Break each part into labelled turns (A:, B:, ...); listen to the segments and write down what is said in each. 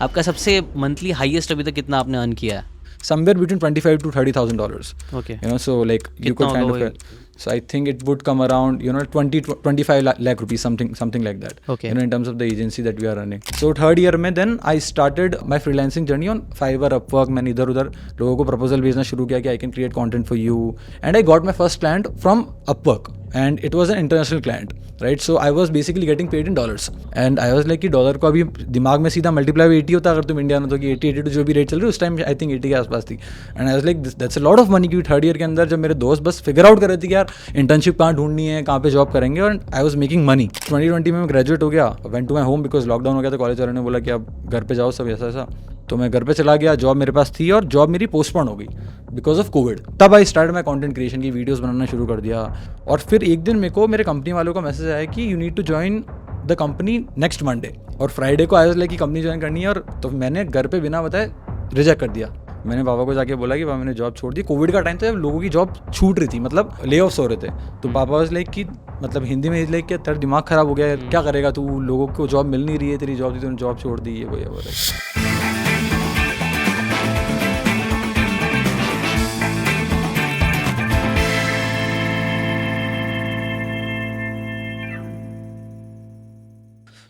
A: आपका सबसे monthly highest अभी तक कितना आपने अर्न किया है?
B: Somewhere between $25,000 to $30,000.
A: Okay.
B: So like you
A: कितना
B: could kind
A: होगा
B: of so I think it would come around 25 lakh rupees, something like that.
A: Okay.
B: In terms of the agency that we are running. So third year में then I started my freelancing journey on Fiverr, Upwork. मैंने इधर उधर लोगों को proposal भेजना शुरू किया कि I can create content for you, and I got my first client from Upwork. And it was an international client, right? So I was basically getting paid in dollars, and I was like कि dollar को अभी दिमाग में सीधा multiply 80 होता अगर तुम India में तो कि 80 जो भी रेट चल रही है उस टाइम आई थिंक 80 के आसपास थी. And I was like that's a lot of money. क्योंकि थर्ड ईयर के अंदर जब मेरे दोस्त बस फिगर आउट कर रहे थे कि यार इंटर्नशिप कहाँ ढूंढनी है, कहाँ पे जॉब करेंगे, और आई वाज मेकिंग मनी. 2020 में मैं ग्रेजुएट हो गया, went to my home because lockdown हो गया था. कॉलेज वालों ने बोला कि आप घर पे जाओ सब ऐसा. तो मैं घर पे चला गया. जॉब मेरे पास थी और जॉब मेरी पोस्टपोन हो गई बिकॉज ऑफ कोविड. तब I start my content creation की वीडियोस बनाना शुरू कर दिया. और फिर एक दिन मेरे को मेरे कंपनी वालों का मैसेज आया कि you need to join the company next Monday. और फ्राइडे को आई वाज लाइक कि कंपनी ज्वाइन करनी है. और तो मैंने घर पे बिना बताए रिजेक्ट कर दिया. मैंने पापा को जाके बोला कि पापा मैंने जॉब छोड़ दी. कोविड का टाइम था जब लोगों की जॉब छूट रही थी, मतलब ले ऑफ्स हो रहे थे. तो पापा वाज लाइक कि मतलब हिंदी में लाइक कि तेरा दिमाग खराब हो गया, क्या करेगा तू, लोगों को जॉब मिल नहीं रही है, तेरी जॉब थी तूने जॉब छोड़ दी, ये वो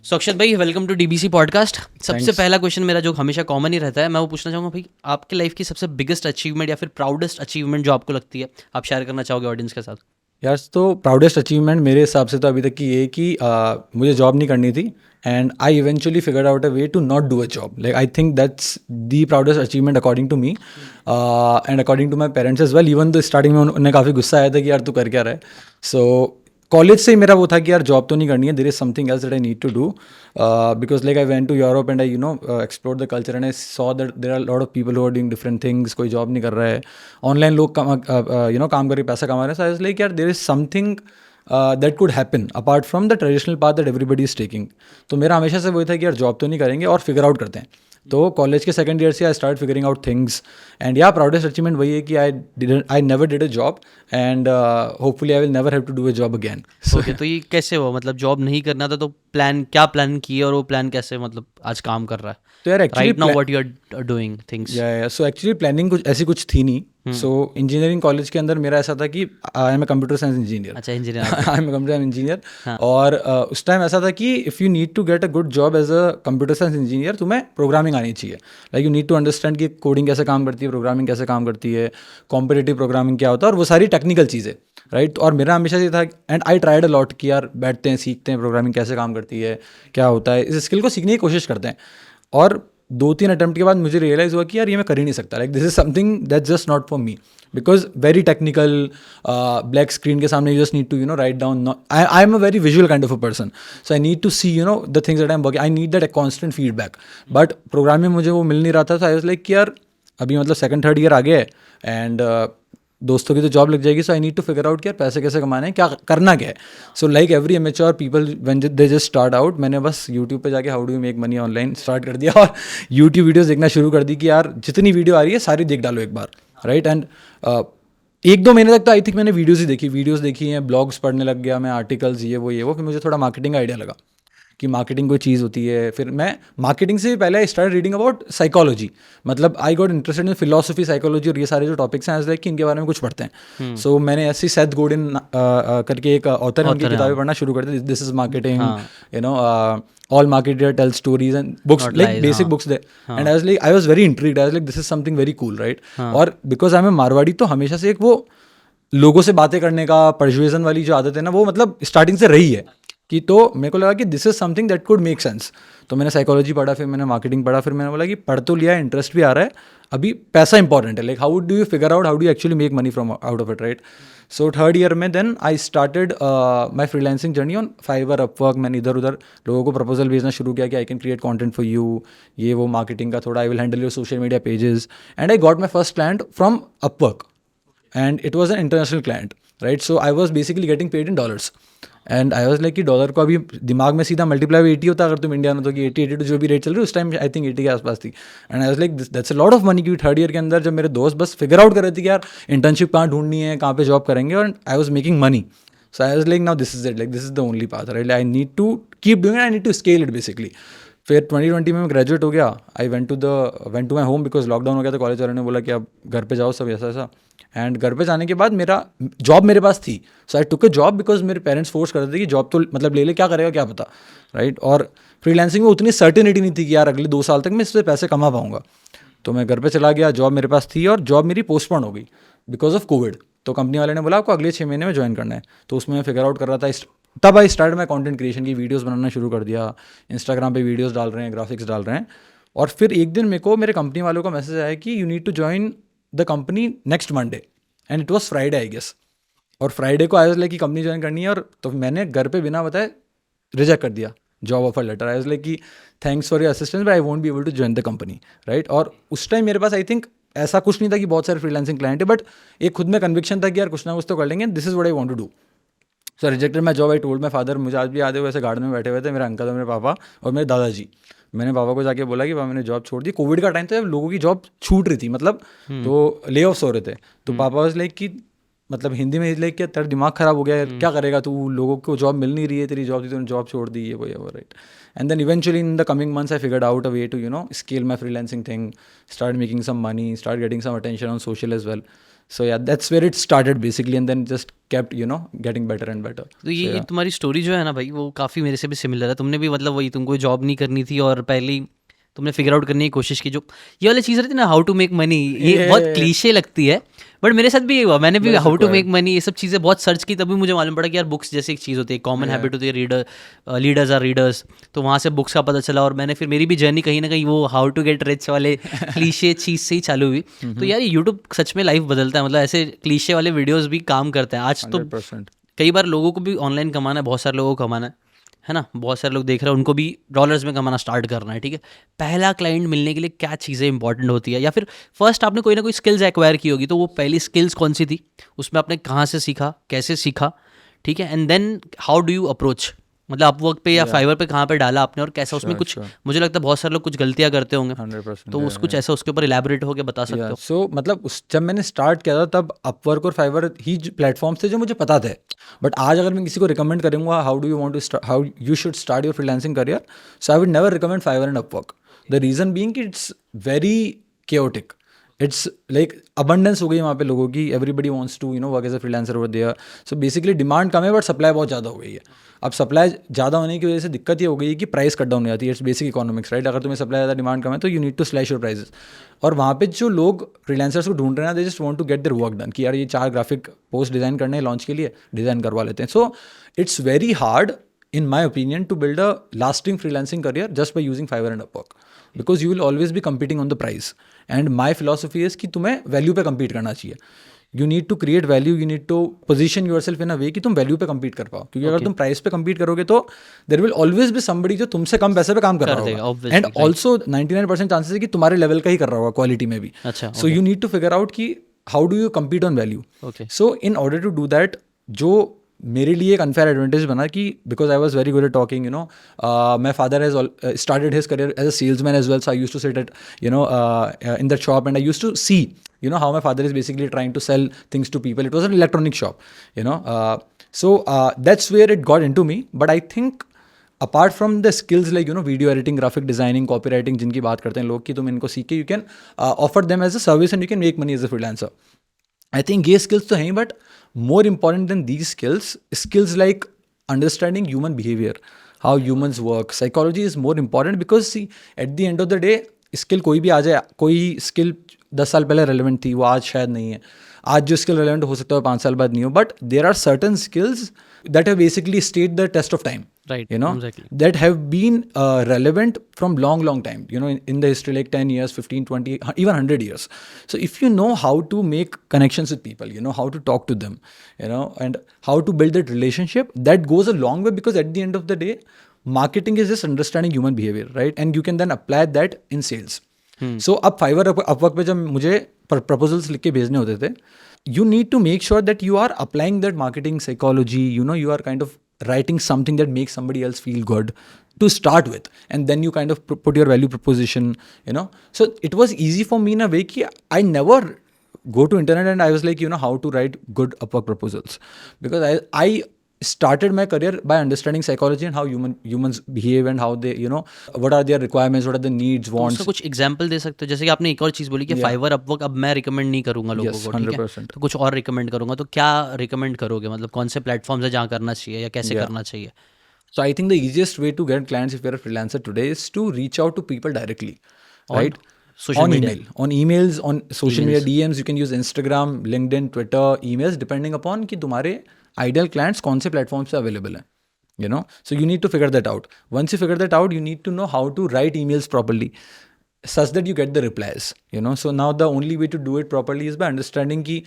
A: सो अक्षत भाई, वेलकम टू डीबीसी पॉडकास्ट. सबसे
B: Thanks.
A: पहला क्वेश्चन मेरा जो हमेशा कॉमन ही रहता है, मैं वो पूछना चाहूँगा भाई, आपके लाइफ की सबसे बिगेस्ट अचीवमेंट या फिर प्राउडेस्ट अचीवमेंट जो आपको लगती है, आप शेयर करना चाहोगे ऑडियंस के साथ?
B: यार तो प्राउडेस्ट अचीवमेंट मेरे हिसाब से तो अभी तक की ये कि मुझे जॉब नहीं करनी थी, and I eventually figured out a way to not do a job. Like I think that's the proudest achievement according to me and according to my parents as well. Even though starting में उन्हें काफ़ी गुस्सा आया था कि यार तू कर क्या रहा है. सो कॉलेज से ही मेरा वो था कि यार जॉब तो नहीं करनी है, there is something else that I need to do because like I went to Europe and I explore the culture and I saw that there are lot of people who are doing different things. कोई job नहीं कर रहा है, online लोग काम करके पैसा कमा रहे हैं. सो आई वाज लाइक यार there is something that could happen apart from the traditional path that everybody is taking. तो मेरा हमेशा से वही था कि यार जॉब तो नहीं करेंगे और फिगर आउट करते हैं. तो कॉलेज के सेकंड ईयर से I start figuring out things, and yeah proudest achievement वही है कि I never did a job, and hopefully I will never have to do a job again.
A: Okay, तो ये कैसे हुआ? मतलब जॉब नहीं करना था तो प्लान किए, और वो प्लान कैसे मतलब आज काम कर रहा है?
B: तो यार actually
A: right now what you are doing things.
B: So actually planning कुछ थी नहीं. सो इंजीनियरिंग कॉलेज के अंदर मेरा ऐसा था कि I am a computer science engineer.
A: अच्छा, engineer.
B: I am a computer engineer. और उस टाइम ऐसा था कि if you need to get a good job as a computer science engineer तुम्हें प्रोग्रामिंग आनी चाहिए. Like you need to understand कि कोडिंग कैसे काम करती है, प्रोग्रामिंग कैसे काम करती है, कॉम्पिटिटिव प्रोग्रामिंग क्या होता है, और वो सारी टेक्निकल चीज़ें. राइट. और मेरा हमेशा ये था, and I tried a lot कि यार बैठते हैं, सीखते हैं प्रोग्रामिंग कैसे काम करती है, क्या होता है, इस स्किल को सीखने की कोशिश करते हैं. और 2-3 अटेम्प्ट के बाद मुझे रियलाइज़ हुआ कि यार ये मैं कर ही नहीं सकता. Like this is something that's just not for me because very technical, black screen के सामने you just need to write down. I am a very visual kind of a person, so I need to see the things that I am working. I need that constant feedback. But programming मुझे वो मिल नहीं रहा था. सो I was like कि यार अभी मतलब second third year आ गया है, एंड दोस्तों की तो जॉब लग जाएगी. So I need to figure out कि यार पैसे कैसे कमाने हैं, क्या करना क्या है. So like every amateur people when they just start out, मैंने बस यूट्यूब पे जाके how do you make money online start कर दिया, और यूट्यूब वीडियोस देखना शुरू कर दी कि यार जितनी वीडियो आ रही है सारी देख डालो एक बार. राइट. एंड 1-2 महीने तक तो आई थिंक मैंने वीडियोज़ देखी हैं, ब्लॉग्स पढ़ने लग गया मैं, आर्टिकल्स ये वो. फिर मुझे थोड़ा मार्केटिंग का आइडिया लगा कि मार्केटिंग कोई चीज़ होती है. फिर मैं मार्केटिंग से पहले I start reading about psychology. मतलब I got interested in philosophy, psychology और ये सारे जो टॉपिक्स हैं, लाइक कि इनके बारे में कुछ पढ़ते हैं. सो मैंने ऐसे सेथ गोडिन करके एक ऑथर है, उनकी किताबें पढ़ना शुरू कर दी. This is marketing, all marketer tell stories and books, like basic books they. And I was very intrigued. I was like this is something very cool, right. और because I am a Marwari, तो हमेशा से एक वो लोगों से बातें करने का, परसुएजन वाली जो आदत है ना, वो मतलब स्टार्टिंग से रही है कि. तो मेरे को लगा कि this is something that could make sense. तो मैंने साइकोलॉजी पढ़ा, फिर मैंने मार्केटिंग पढ़ा, फिर मैंने बोला कि पढ़ तो लिया है, इंटरेस्ट भी आ रहा है, अभी पैसा इंपॉर्टेंट है. Like how do you figure out, how do you actually make money from out of it, right. So third year में then I started my freelancing journey on Fiverr, Upwork. मैंने इधर उधर लोगों को प्रपोजल भेजना शुरू किया कि I can create content for you, ये वो मार्केटिंग का थोड़ा, I will handle your social media pages. And I got my first client from Upwork, and it was an international client. Right. So I was basically getting paid in dollars, and I was like कि dollar को अभी दिमाग में सीधा multiply 80 होता अगर तुम India में तो कि 80 जो भी रेट चल रही है उस टाइम आई थिंक 80 के आसपास थी. And I was like that's a lot of money. क्योंकि थर्ड ईयर के अंदर जब मेरे दोस्त बस फिगर आउट कर रहे थे कि यार इंटर्नशिप कहाँ ढूंढनी है, कहाँ पे जॉब करेंगे, और I was making money. So I was like now this is it, like this is the only path, right. I need to keep doing it, I need to scale it basically. फिर 2020 में मैं graduate हो गया. I went to my home because lockdown हो गया. तो college वालों ने बोला कि अब घर पे जाओ सब ऐसा ऐसा. एंड घर पे जाने के बाद मेरा जॉब मेरे पास थी. सो आई टुक अ जॉब बिकॉज मेरे पेरेंट्स फोर्स करते थे कि जॉब तो मतलब ले ले, क्या करेगा क्या पता, राइट. और फ्रीलांसिंग में उतनी सर्टेनिटी नहीं थी कि यार अगले 2 साल तक मैं इससे पैसे कमा पाऊंगा. तो मैं घर पे चला गया, जॉब मेरे पास थी और जॉब मेरी पोस्टपोन हो गई बिकॉज ऑफ कोविड. तो कंपनी वाले ने बोला आपको अगले 6 महीने में ज्वाइन करना है. तो उसमें मैं फिगर आउट कर रहा था. तब आई स्टार्ट मैं कंटेंट क्रिएशन की वीडियोस बनाना शुरू कर दिया. इंस्टाग्राम पे वीडियोस डाल रहे हैं, ग्राफिक्स डाल रहे हैं. और फिर एक दिन मेरे को मेरे कंपनी वालों का मैसेज आया कि you need to join the company next Monday. And it was Friday I guess. और फ्राइडे को आई वाज लाइक कि कंपनी ज्वाइन करनी है. और तो मैंने घर पे बिना बताए रिजेक्ट कर दिया job offer letter. I was like कि thanks for your assistance but I won't be able to join the company, right. और उस टाइम मेरे पास आई थिंक ऐसा कुछ नहीं था कि बहुत सारे फ्रीलांसिंग क्लाइंट है, बट एक खुद में कन्विक्शन था कि यार कुछ ना कुछ तो कर लेंगे. This is what I want to do. So rejected my job. I told my father. मुझे आज भी याद है, वैसे गार्डन में बैठे हुए थे मेरे अंकल और मेरे पापा और मेरे दादाजी. मैंने पापा को जाके बोला कि पापा मैंने जॉब छोड़ दी. कोविड का टाइम था जब लोगों की जॉब छूट रही थी, मतलब तो ले ऑफ्स हो रहे थे. तो पापा वाज लाइक कि मतलब हिंदी में लाइक क्या तेरा दिमाग खराब हो गया है, क्या करेगा तू, लोगों को जॉब मिल नहीं रही है, तेरी जॉब थी तूने जॉब छोड़ दी, ये वो right. And then eventually in the coming months I figured out a way to scale my freelancing thing, start making some money, start getting some attention on social as well. So yeah, that's where it started basically, and then just kept getting better and better.
A: तो ये तुम्हारी story जो है ना भाई, वो काफ़ी मेरे से भी सिमिलर है. तुमने भी मतलब वही, तुमको जॉब नहीं करनी थी और पहले ही तुमने फिगर आउट करने की कोशिश की. जो ये वाली चीज़ रहती है ना, हाउ टू मेक मनी, ये बहुत क्लीशे लगती है, बट मेरे साथ भी ये हुआ. मैंने भी हाउ टू मेक मनी ये सब चीज़ें बहुत सर्च की, तभी मुझे मालूम पड़ा कि यार बुक्स जैसी एक चीज़ होती है, कॉमन हैबिट होती है, लीडर्स आर रीडर्स. तो वहाँ से बुक्स का पता चला और मैंने फिर मेरी भी जर्नी कहीं ना कहीं वो हाउ टू गेट रिच वाले क्लीशे चीज़ से ही चालू हुई. तो यार ये यूट्यूब सच में लाइफ बदलता है. मतलब ऐसे क्लीशे वाले वीडियोज़ भी काम करते हैं आज. तो
B: 100%.
A: कई बार लोगों को भी ऑनलाइन कमाना है, बहुत सारे लोगों को कमाना है ना, बहुत सारे लोग देख रहे हैं, उनको भी डॉलर्स में कमाना स्टार्ट करना है. ठीक है, पहला क्लाइंट मिलने के लिए क्या चीज़ें इंपॉर्टेंट होती है, या फिर फर्स्ट आपने कोई ना कोई स्किल्स एक्वायर की होगी, तो वो पहली स्किल्स कौन सी थी, उसमें आपने कहाँ से सीखा, कैसे सीखा, ठीक है, and then how do you approach, मतलब अपवर्क पे या फाइवर पे कहाँ पे डाला आपने और कैसा उसमें कुछ, मुझे लगता है बहुत सारे लोग कुछ गलतियाँ करते होंगे.
B: 100%.
A: तो कुछ ऐसा उसके ऊपर इलेबोरेट होकर बता सकते हो.
B: सो मतलब जब मैंने स्टार्ट किया था तब अपवर्क और फाइवर ही प्लेटफॉर्म्स थे जो मुझे पता थे. बट आज अगर मैं किसी को रिकमेंड करूँगा how do you want to how you should start your freelancing career, so I would never recommend Fiverr and Upwork. The reason being कि it's very chaotic. It's like abundance हो गई वहाँ पे लोगों की. Everybody wants to work as a freelancer over there. So basically demand कम है but supply बहुत ज़्यादा हो गई है. अब सप्लाई ज़्यादा होने की वजह से दिक्कत ये हो गई है कि प्राइस कट डाउन हो जाती है. It's basic economics, right. अगर तुम्हें सप्लाई ज़्यादा डिमांड कम है तो you need to slash your prices. और वहाँ पे जो लोग फ्रीलांसर्स को ढूंढ रहे हैं, they just want to get their work done, कि यार ये 4 ग्राफिक पोस्ट डिज़ाइन करने हैं लॉन्च के लिए, डिज़ाइन करवा लेते हैं. So it's very hard in my opinion to build a lasting freelancing career just by using Fiverr and Upwork, because you will always be competing on the price. And my philosophy is कि तुम्हें value पे compete करना चाहिए. You need to create value, you need to position yourself in a way कि तुम value पे compete कर पाओ. क्योंकि अगर तुम price पे compete करोगे तो there will always be somebody जो तुमसे कम पैसे पे काम कर रहा होगा. And also 99% chances है कि तुम्हारे level का ही कर रहा होगा quality में भी. So you need to figure out कि how do you compete on value. So in order to do that, जो मेरे लिए एक अनफेयर एडवांटेज बना कि because I was very good at talking, my father has started his career as a salesman as well. So I use to sit at in that shop and I use to see how my father is basically trying to sell things to people. It was an electronic shop, so that's where it got into me. But I think apart from the skills like video editing, graphic designing, copywriting, जिनकी बात करते हैं लोग कि तुम इनको सीख के you can offer them as a service and you can make money as a freelancer. I think ये skills तो हैं, but more important than these skills like understanding human behavior, how humans work, psychology is more important, because see at the end of the day skill कोई भी आ जाए, कोई skill 10 साल पहले relevant थी वो आज शायद नहीं है, आज जो skill relevant हो सकता है 5 साल बाद नहीं हो, but there are certain skills that have basically stayed the test of time,
A: right? Exactly.
B: That have been relevant from long time, in the history, like 10 years, 15, 20, even 100 years. So if you know how to make connections with people, how to talk to them, and how to build that relationship, that goes a long way, because at the end of the day marketing is just understanding human behavior, right? And you can then apply that in sales. So अब Fiverr, Upwork पे जब मुझे proposals लिख के भेजने होते थे, you need to make sure that you are applying that marketing psychology, you are kind of writing something that makes somebody else feel good to start with, and then you kind of put your value proposition, so it was easy for me in a way ki I never go to internet and I was like how to write good Upwork proposals, because I started my career by understanding psychology and how humans behave and how they, what are their requirements, what are the needs,
A: तो
B: wants.
A: उसका कुछ example दे सकते हो? जैसे कि आपने एक और चीज़ बोली कि फाइवर, अपवर्क अब मैं रिकमेंड नहीं करूंगा लोगों
B: Yes,
A: को, ठीक है,
B: 100%.
A: तो कुछ और रिकमेंड करूंगा, तो क्या रिकमेंड करोगे? मतलब कौन से प्लेटफॉर्म है जहाँ करना चाहिए या कैसे
B: Yeah.
A: करना चाहिए?
B: So I think the easiest way to get clients if you're a freelancer today is to reach out to people directly,
A: On
B: right?
A: social
B: On
A: media.
B: email, on emails, on social media
A: Emails.
B: DMs. You can use Instagram, LinkedIn, Twitter, emails, depending upon कि तुम्हारे ideal clients कौन से platforms पे available हैं. So you need to figure that out. Once you figure that out, you need to know how to write emails properly, such that you get the replies. So now the only way to do it properly is by understanding कि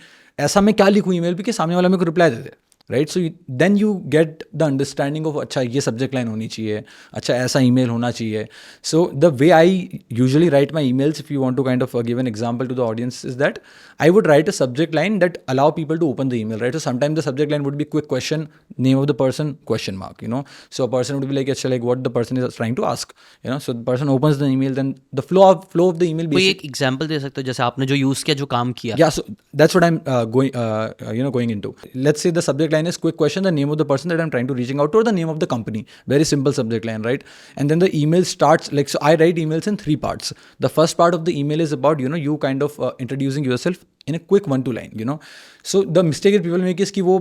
B: ऐसा मैं क्या लिखूँ email पे कि सामने वाला मेरे को reply दे दे. Right, so then you get the understanding of अच्छा ये सब्जेक्ट लाइन होनी चाहिए, अच्छा ऐसा ईमेल होना चाहिए. So the way I usually write my emails, if you want to kind of give an example to the audience, is that I would write a subject line that allow people to open the email, right? So sometimes the subject line would be quick question, name of the person, question mark, So a person would be like, actually, like what the person is trying to ask, So the person opens the email, then the flow of the email.
A: कोई एक example दे सकते हो जैसे आपने जो use किया, जो काम किया?
B: Yeah, so that's what I'm going into. Let's say the subject line is quick question, the name of the person that I'm trying to reaching out to, or the name of the company. Very simple subject line, right? And then the email starts like, so I write emails in 3 parts. The first part of the email is about, you kind of introducing yourself in a quick 1-2 line, So the mistake that people make is कि वो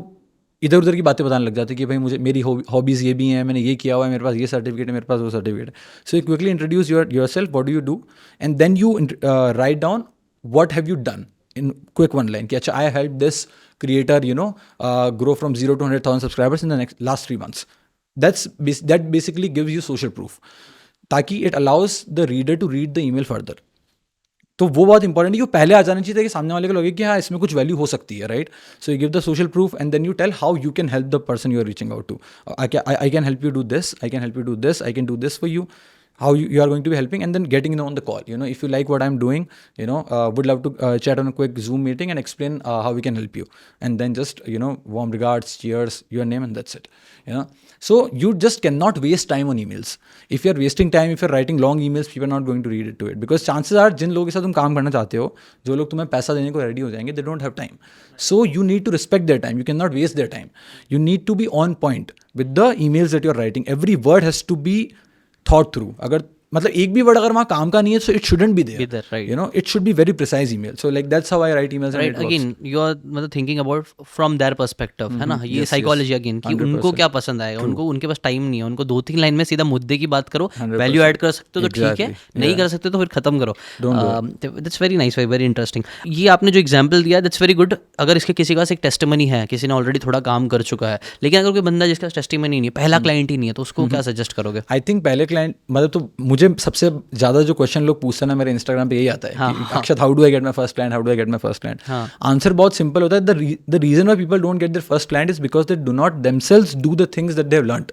B: इधर उधर की बातें बताने लग जाते हैं कि भाई मुझे मेरी हॉबीज़ ये भी हैं, मैंने ये किया हुआ है, मेरे पास ये सर्टिफिकेट है, मेरे पास वो सर्टिफिकेट है. So you quickly introduce yourself, what do you do, and then you write down what have you done in quick 1 line कि अच्छा I helped this creator grow from 0 to 100,000 subscribers in the last 3 months. That basically gives you social proof, ताकि it allows the reader to read the email further. तो वो बहुत important है कि वो पहले आ जाना चाहिए था कि सामने वाले को लगे कि हाँ इसमें कुछ वैल्यू हो सकती है, right? So you give the social proof and then you tell how you can help the person you are reaching out to. I can help you do this, I can help you do this, I can do this for you, how you are going to be helping, and then getting on the call. If you like what I'm doing, would love to chat on a quick Zoom meeting and explain how we can help you. And then just, warm regards, cheers, your name, and that's it. So you just cannot waste time on emails. If you're wasting time, if you're writing long emails, people are not going to read it to it. Because chances are, जिन लोगों के साथ तुम काम करना चाहते हो, जो लोग तुम्हें पैसा देने को रेडी हो जाएंगे, they don't have time. So you need to respect their time. You cannot waste their time. You need to be on point with the emails that you're writing. Every word has to be thought through. अगर मतलब एक भी word अगर वहाँ काम का नहीं है, so it shouldn't be there.
A: Right.
B: It should be very precise email. So like that's how I write emails.
A: Right. Again, you are मतलब thinking about from their perspective, है ना? ये साइकोलॉजी अगेन कि उनको क्या पसंद आएगा, उनको उनके पास टाइम नहीं है, उनको 2-3 लाइन में सीधा मुद्दे की बात करो, वैल्यू ऐड कर सकते हो तो ठीक है, नहीं कर सकते तो फिर खत्म करो. That's very nice, very interesting. ये आपने जो एग्जाम्पल दिया दैट्स वेरी गुड. अगर इसके किसी के पास एक टेस्टिमनी है, किसी ने ऑलरेडी थोड़ा काम कर चुका है, लेकिन अगर कोई बंदा जिसका टेस्टिमनी नहीं है, पहला क्लाइंट ही नहीं है, तो उसको क्या सजेस्ट करोगे?
B: आई थिंक पहले क्लाइंट मतलब तो मुझे सबसे ज़्यादा जो क्वेश्चन लोग पूछते हैं ना मेरे इंस्टाग्राम पे यही आता है कि Akshat how do I get my first client, how do I get my first client. Answer बहुत सिंपल होता है. The reason why people don't get their first client is because they do not themselves do the things that they have learned.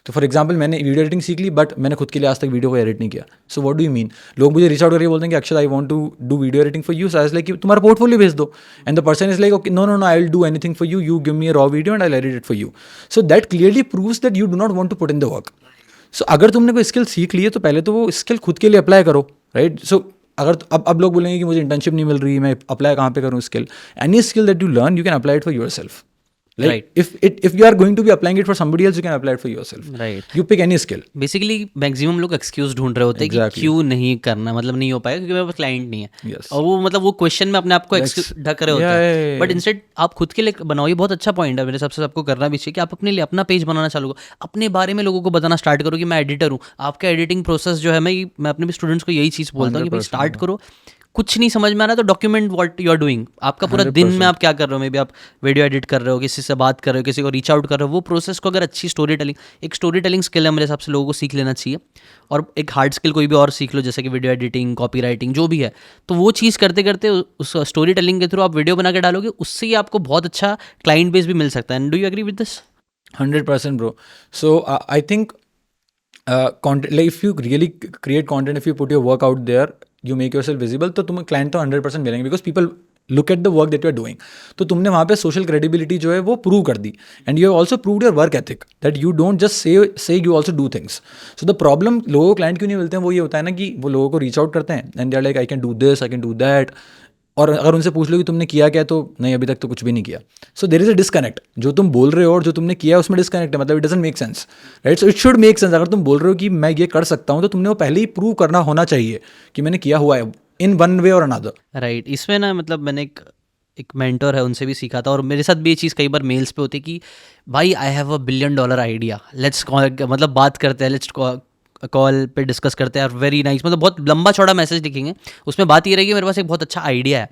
B: तो for example मैंने video editing सीख ली, but मैंने खुद के लिए आज तक वीडियो को एडिट नहीं किया. So what do you mean? लोग मुझे रीच आउट करके बोलते हैं कि Akshat I want to do video editing for you. So I was like कि तुम्हारा पोर्टफोलियो भेज दो. And the person is like okay no I will do anything for you, you give me a raw video and I will edit it for you. So that clearly proves that you do not want to put in the work. So अगर तुमने कोई skill सीख ली है तो पहले तो वो skill खुद के लिए अप्लाई करो, राइट? सो अगर अब लोग बोलेंगे कि मुझे इंटर्नशिप नहीं मिल रही, मैं अप्लाई कहाँ पे करूँ skill? Any skill that you learn, you can apply it for your self. Like if you are going to be applying it for somebody else, you can apply it for yourself.
A: Right.
B: You pick any skill.
A: Basically maximum लोग excuse ढूंढ रहे होते हैं कि क्यों नहीं करना, मतलब नहीं हो पाएगा क्योंकि मेरे पास क्लाइंट नहीं है.
B: Yes.
A: और वो मतलब वो क्वेश्चन में अपने आप को ढक रहे होते हैं. बट इंस्टेड आप खुद के लिए बनाओ. ये बहुत अच्छा पॉइंट है मेरे हिसाब से, सबको करना भी चाहिए कि आप अपने लिए अपना पेज बनाना चालू करो, अपने बारे में लोगों को बताना स्टार्ट करो कि मैं एडिटर हूँ. आपका एडिटिंग प्रोसेस जो है, मैं अपने भी स्टूडेंट्स को यही चीज़ बोलता हूँ कि भाई स्टार्ट करो. कुछ नहीं समझ में आ रहा तो document what you are doing. आपका पूरा दिन में आप क्या कर रहे हो, मे बी आप वीडियो एडिट कर रहे हो, किसी से बात कर रहे हो, किसी को रीच आउट कर रहे हो. वो प्रोसेस को अगर अच्छी स्टोरी टेलिंग स्किल है मेरे हिसाब से लोगों को सीख लेना चाहिए. और एक हार्ड स्किल कोई भी और सीख लो, जैसे कि वीडियो एडिटिंग, कॉपी राइटिंग, जो भी है. तो वो चीज़ करते करते उस स्टोरी टेलिंग के थ्रू आप वीडियो बना के डालोगे, उससे ही आपको बहुत अच्छा क्लाइंट बेस भी मिल सकता है. And do you agree with this?
B: 100% bro. So I think content, like if you really create content, if you put your work out there, you make yourself visible, तो तुम्हें क्लाइंट तो 100% मिलेंगे because people look at the work that you are doing. तो तुमने वहाँ पे social credibility जो है वो प्रूव कर दी. And you have also proved your work ethic that you don't just say you also do things. So the problem लोगों को क्लाइंट क्यों नहीं मिलते हैं, वो ये होता है ना कि वो लोगों को रीच आउट करते हैं and they are like I can do this, I can do that. और अगर उनसे पूछ लो कि तुमने किया क्या, तो नहीं अभी तक तो कुछ भी नहीं किया. So there is a disconnect. जो तुम बोल रहे हो और जो तुमने किया है उसमें डिस्कनेक्ट है, मतलब it doesn't make sense, right. So it should make sense. अगर तुम बोल रहे हो कि मैं ये कर सकता हूँ, तो तुमने वो पहले ही प्रूव करना होना चाहिए कि मैंने किया हुआ है इन वन वे और अनदर.
A: राइट. इसमें ना मतलब मैंने एक मेंटर है, उनसे भी सीखा था, और मेरे साथ भी ये चीज़ कई बार मेल्स पे होती है कि भाई I have $1 billion idea, let's मतलब बात करते हैं, लेट्स कॉल पे डिस्कस करते हैं, वेरी नाइस, मतलब बहुत लंबा चौड़ा मैसेज लिखेंगे, उसमें बात ये रहेगी मेरे पास एक बहुत अच्छा आइडिया है.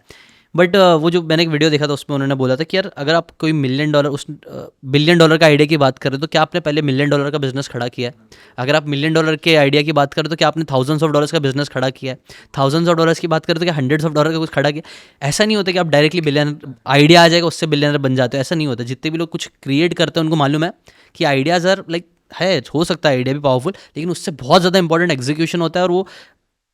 A: बट वो जो मैंने एक वीडियो देखा था उसमें उन्होंने बोला था कि यार अगर आप कोई $1 million उस $1 billion का आइडिया की बात करें तो क्या आपने पहले $1 million का बिजनेस खड़ा किया है? अगर आप $1 million के आइडिया की बात करें तो क्या आपने thousands of dollars का बिजनेस खड़ा किया है? thousands of dollars की बात करें तो क्या hundreds of dollars का कुछ खड़ा किया? ऐसा नहीं होता कि आप डायरेक्टली बिलियनर, आइडिया आ जाएगा उससे बिलियनर बन जाते हो, ऐसा नहीं होता. जितने भी लोग कुछ क्रिएट करते हैं उनको मालूम है कि आइडियाज़ आर लाइक है, हो सकता है आइडिया भी पावरफुल, लेकिन उससे बहुत ज़्यादा इंपॉर्टेंट एग्जीक्यूशन होता है, और वो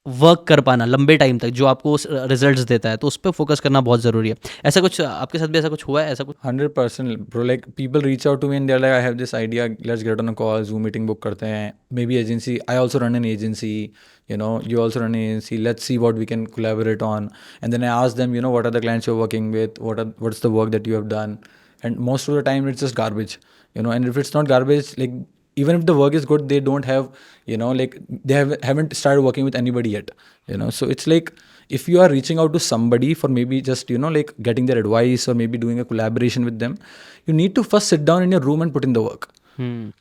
A: वर्क कर पाना लंबे टाइम तक जो आपको रिजल्ट्स देता है, तो उस पर फोकस करना बहुत ज़रूरी है. ऐसा कुछ आपके साथ भी ऐसा कुछ हुआ है? ऐसा कुछ
B: 100% bro. Like people reach out to me and they are like I have this idea, let's get on a call, zoom meeting book करते हैं. Maybe agency, I also run an agency, you know, you also run an agency, let's see what we can collaborate on. And then I ask them, you know, what are the clients you're working with, what's the work that you have done. And most of the time it's just garbage, you know. And if it's not garbage, like even if the work is good, they don't have, you know, like they haven't started working with anybody yet, you know. So it's like if you are reaching out to somebody for maybe just, you know, like getting their advice or maybe doing a collaboration with them, you need to first sit down in your room and put in the work.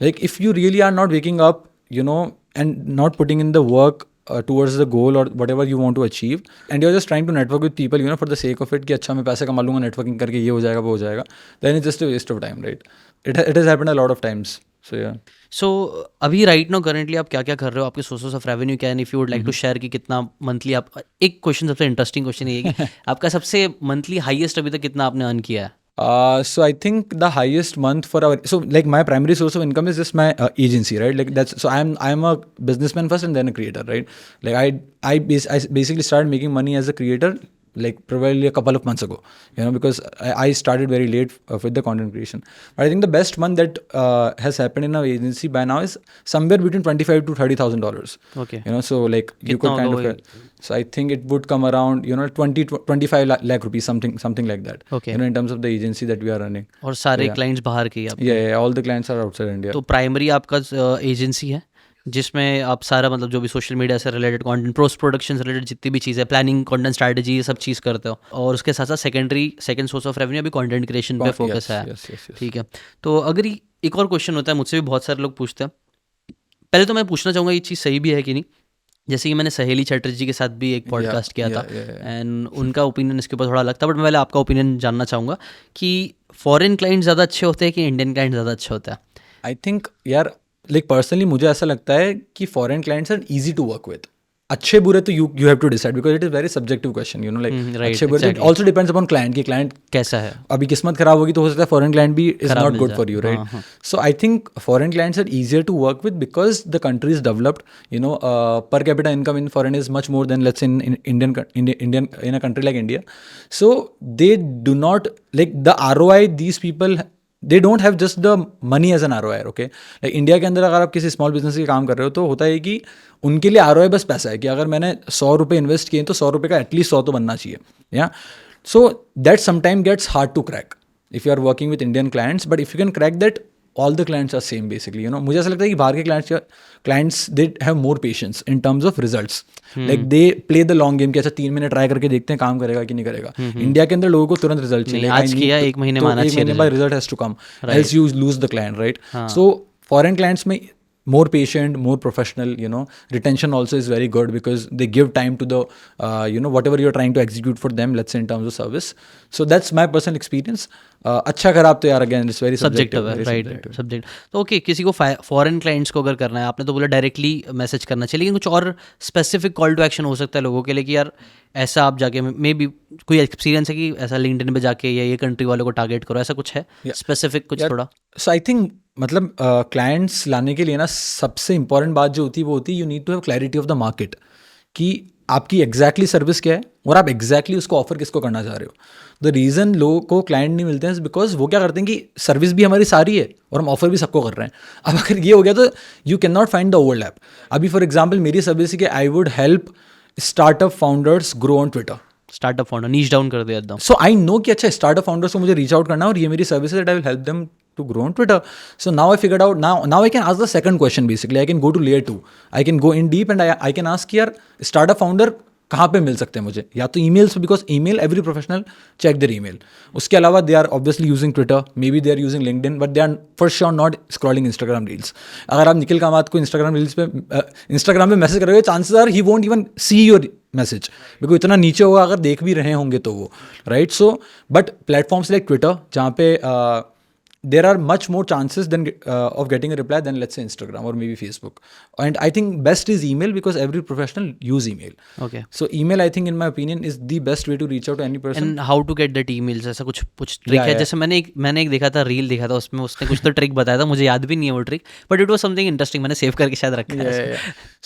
B: Like if you really are not waking up, you know, and not putting in the work towards the goal or whatever you want to achieve, and you're just trying to network with people, you know, for the sake of it कि अच्छा मैं पैसे कमा लूँगा networking करके, ये हो जाएगा वो हो जाएगा, then it's just a waste of time, right? It has happened a lot of times. So yeah.
A: सो अभी राइट नाउ करेंटली आप क्या क्या कर रहे हो? आपके सोर्सेस ऑफ रेवेन्यू क्या है? If you would like to share कि कितना मंथली आप, एक क्वेश्चन सबसे इंटरेस्टिंग क्वेश्चन ये है कि आपका सबसे मंथली हाईएस्ट अभी तक कितना आपने अर्न किया है?
B: So I think the highest month for our, so like my primary source of income is just my agency, right? Like that's, so I'm a businessman first and then a creator, right? Like I basically started making money as a creator like probably a couple of months ago, you know, because I started very late with the content creation. But I think the best month that has happened in our agency by now is somewhere between $25,000 to $30,000.
A: Okay.
B: You know, so like you could kind of, so I think it would come around, you know, 25 lakh rupees, something like that.
A: Okay.
B: You know, in terms of the agency that we are running.
A: और सारे clients बाहर के ही आप?
B: Yeah, all the clients are outside India.
A: तो primary आपका agency है जिसमें आप सारा मतलब जो भी सोशल मीडिया से रिलेटेड कंटेंट, पोस्ट प्रोडक्शन से रिलेटेड जितनी भी चीज़ें, प्लानिंग, कंटेंट स्ट्रैटेजी, ये सब चीज़ करते हो, और उसके साथ साथ सेकंड सोर्स ऑफ रेवेन्यू अभी कंटेंट क्रिएशन पे फोकस है. ठीक है. तो अगर एक और क्वेश्चन होता है, मुझसे भी बहुत सारे लोग पूछते हैं. पहले तो मैं पूछना चाहूँगा ये चीज़ सही भी है कि नहीं. जैसे कि मैंने सहेली चैटर्जी के साथ भी एक पॉडकास्ट किया था, एंड उनका ओपिनियन इसके ऊपर थोड़ा अलग था, बट मैं पहले आपका ओपिनियन जानना चाहूँगा कि फॉरेन क्लाइंट ज़्यादा अच्छे होते हैं कि इंडियन क्लाइंट ज़्यादा अच्छे होता है?
B: आई थिंक यार, लाइक पर्सनली मुझे ऐसा लगता है कि foreign clients are easy to work with. अच्छे बुरे तो you have to decide, because it is very subjective question, you know. Like अच्छे बुरे it also depends upon client कि क्लाइंट
A: कैसा है.
B: अभी किस्मत खराब होगी तो हो सकता है फॉरेन क्लाइंट भी is not good for you, right? So I think foreign clients are easier to work with because the country is developed, you know. Per capita income in foreign is much more than let's in Indian in a country like India. So they do not like the ROI these people, they don't have just the money as an ROI, okay? Like India के अंदर अगर आप किसी small business के काम कर रहे हो तो होता है कि उनके लिए ROI बस पैसा है कि अगर मैंने 100 रुपये इन्वेस्ट किए तो 100 रुपये का एटलीस्ट 100 तो बनना चाहिए, या. So that sometime gets hard to crack if you are working with Indian clients, but if you can crack that, all the clients are same basically, you know. मुझे ऐसा लगता है कि बाहर के clients they have more patience in terms of results. Like they play the long game कि अच्छा 3 महीने ट्राई करके देखते हैं काम करेगा कि नहीं करेगा. इंडिया के अंदर लोगों को तुरंत रिजल्ट चाहिए,
A: आज किया 1 महीने में आना चाहिए,
B: 1 महीने बाद result has to come, else you lose the client, right? So foreign clients में more patient, more professional, you know. Retention also is very good because they give time to the you know, whatever you're trying to execute for them, let's say in terms of service. So that's my personal experience. अच्छा खराब तो यार again it's very subjective है,
A: right? Subject तो okay. किसी को foreign clients को अगर करना है, आपने तो बोला डायरेक्टली मैसेज करना चाहिए, लेकिन कुछ और स्पेसिफिक कॉल टू एक्शन हो सकता है लोगों के लिए कि यार ऐसा आप जाके, मे बी कोई एक्सपीरियंस है कि ऐसा लिंक्डइन पे जाके या ये कंट्री वालों को टारगेट करो, ऐसा कुछ है स्पेसिफिक कुछ थोड़ा?
B: सो आई थिंक मतलब क्लाइंट्स लाने के लिए ना सबसे इंपॉर्टेंट बात जो होती है वो होती है you need to have clarity of the market कि आपकी एग्जैक्टली सर्विस क्या है और आप एग्जैक्टली उसको ऑफर किसको करना चाह रहे हो. द रीज़न लोगों को क्लाइंट नहीं मिलते हैं बिकॉज वो क्या करते हैं कि सर्विस भी हमारी सारी है और हम ऑफर भी सबको कर रहे हैं. अब अगर ये हो गया तो you can not find the overlap. अभी फॉर एग्जाम्पल मेरी सर्विस है कि I would help startup founders grow on Twitter,
A: startup founder नीच डाउन कर दिया एकदम.
B: सो आई नो कि अच्छा स्टार्टअप फाउंडर्स को मुझे रीच आउट करना है और ये मेरी services that I will help them to grow on Twitter. So now I figured out, now I can ask the second question basically. I can go to layer 2. I can go in deep and I can ask यार startup founder कहाँ पे मिल सकते हैं मुझे, या तो emails, because email every professional check their email. उसके अलावा they are obviously using Twitter, maybe they are using LinkedIn, but they are for sure not scrolling Instagram reels. अगर आप निखिल कामत को Instagram reels पे Instagram पे मैसेज करोगे, chances are he won't even see your message, because इतना नीचे होगा अगर देख भी रहे होंगे तो वो, right. So but platforms like Twitter जहाँ पे there are much more chances than of getting a reply than let's say Instagram or maybe Facebook. And I think best is email because every professional use email.
A: Okay.
B: So email I think in my opinion is the best way to reach out to any person.
A: And how to get that emails, ऐसा कुछ trick है? जैसे मैंने एक देखा था, reel देखा था, उसमें उसने कुछ तो ट्रिक बताया था, मुझे याद भी नहीं है वो trick, but it was something interesting, मैंने सेव करके शायद रखा है.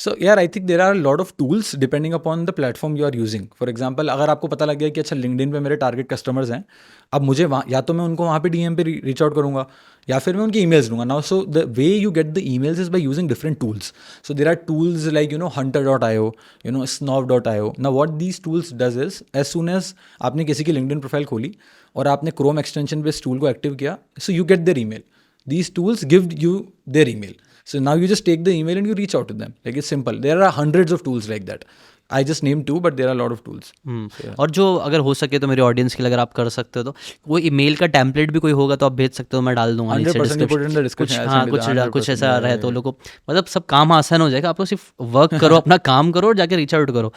B: So yeah, I think there are a lot of tools depending upon the platform you are using. For example, अगर आपको पता लग गया कि अच्छा LinkedIn पे मेरे टारगेट कस्टमर्स हैं, अब मुझे वहाँ या तो मैं उनको वहाँ पे DM पे रीच आउट करूँगा या फिर मैं उनके ईमेल्स दूंगा. Now so the way you get the emails is by using different tools. So there are tools like hunter.io, snob.io. Now what these tools does is, as soon as आपने किसी की LinkedIn profile खोली और आपने Chrome extension पे इस tool को active किया, so you get there email. These tools give you their email. So now you just take the email and you reach out to them. Like it's simple. There are hundreds of tools like that. I just named 2, but there are a lot of tools.
A: So, और जो अगर हो सके तो मेरे audience के लिए अगर आप कर सकते हो तो वो ईमेल का टेम्पलेट भी कोई होगा तो आप भेज सकते हो, मैं डाल दूंगा नीचे डिस्क्रिप्शन. कुछ ऐसा रहे तो लोगों को मतलब सब काम आसान हो जाएगा. आपको सिर्फ वर्क करो, अपना काम करो और जाके रीच आउट करो.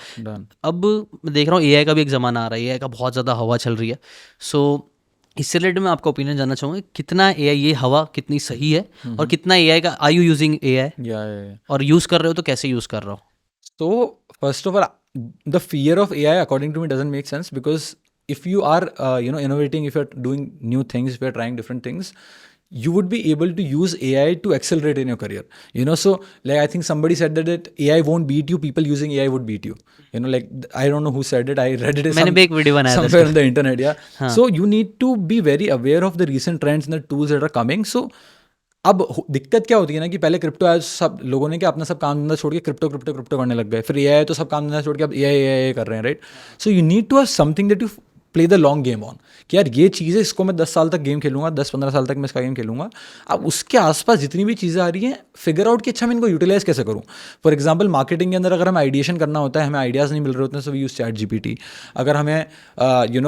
A: अब देख रहा हूँ AI का भी एक ज़माना आ रहा है, AI का बहुत ज़्यादा हवा चल रही है. सो इससे रिलेटेड मैं आपका ओपिनियन जानना चाहूँगा, कितना AI, ये हवा कितनी सही है और कितना AI का, आर यू यूजिंग AI, और यूज़ कर रहे हो तो कैसे यूज़ कर रहे हो?
B: So first of all, the fear of AI according to me doesn't make sense, because if you are innovating, if you're doing new things, if you're trying different things, you would be able to use AI to accelerate in your career. So like I think somebody said that AI won't beat you, people using AI would beat you. Like I don't know who said it, I read it
A: मैंने भी एक video बनाया
B: somewhere on the internet. So you need to be very aware of the recent trends and the tools that are coming. So अब दिक्कत क्या होती है ना कि पहले क्रिप्टो आया, सब लोगों ने क्या अपना सब काम धंधा छोड़ के क्रिप्टो करने लग गए. फिर AI तो सब काम धंधा छोड़ के अब AI कर रहे हैं, right. So you need to have something that you play the long game on, कि यार ये चीज़ है, इसको मैं 10 साल तक गेम खेलूंगा, 10-15 साल तक मैं इसका गेम खेलूंगा. अब उसके आसपास जितनी भी चीज़ें आ रही हैं, फिगर आउट कि अच्छा मैं इनको यूटिलाइज कैसे करूँ. फॉर एग्जांपल मार्केटिंग के अंदर अगर हमें आइडिएशन करना होता है, हमें आइडियाज़ नहीं मिल रहे होते हैं, सो वी यूज ChatGPT. अगर हमें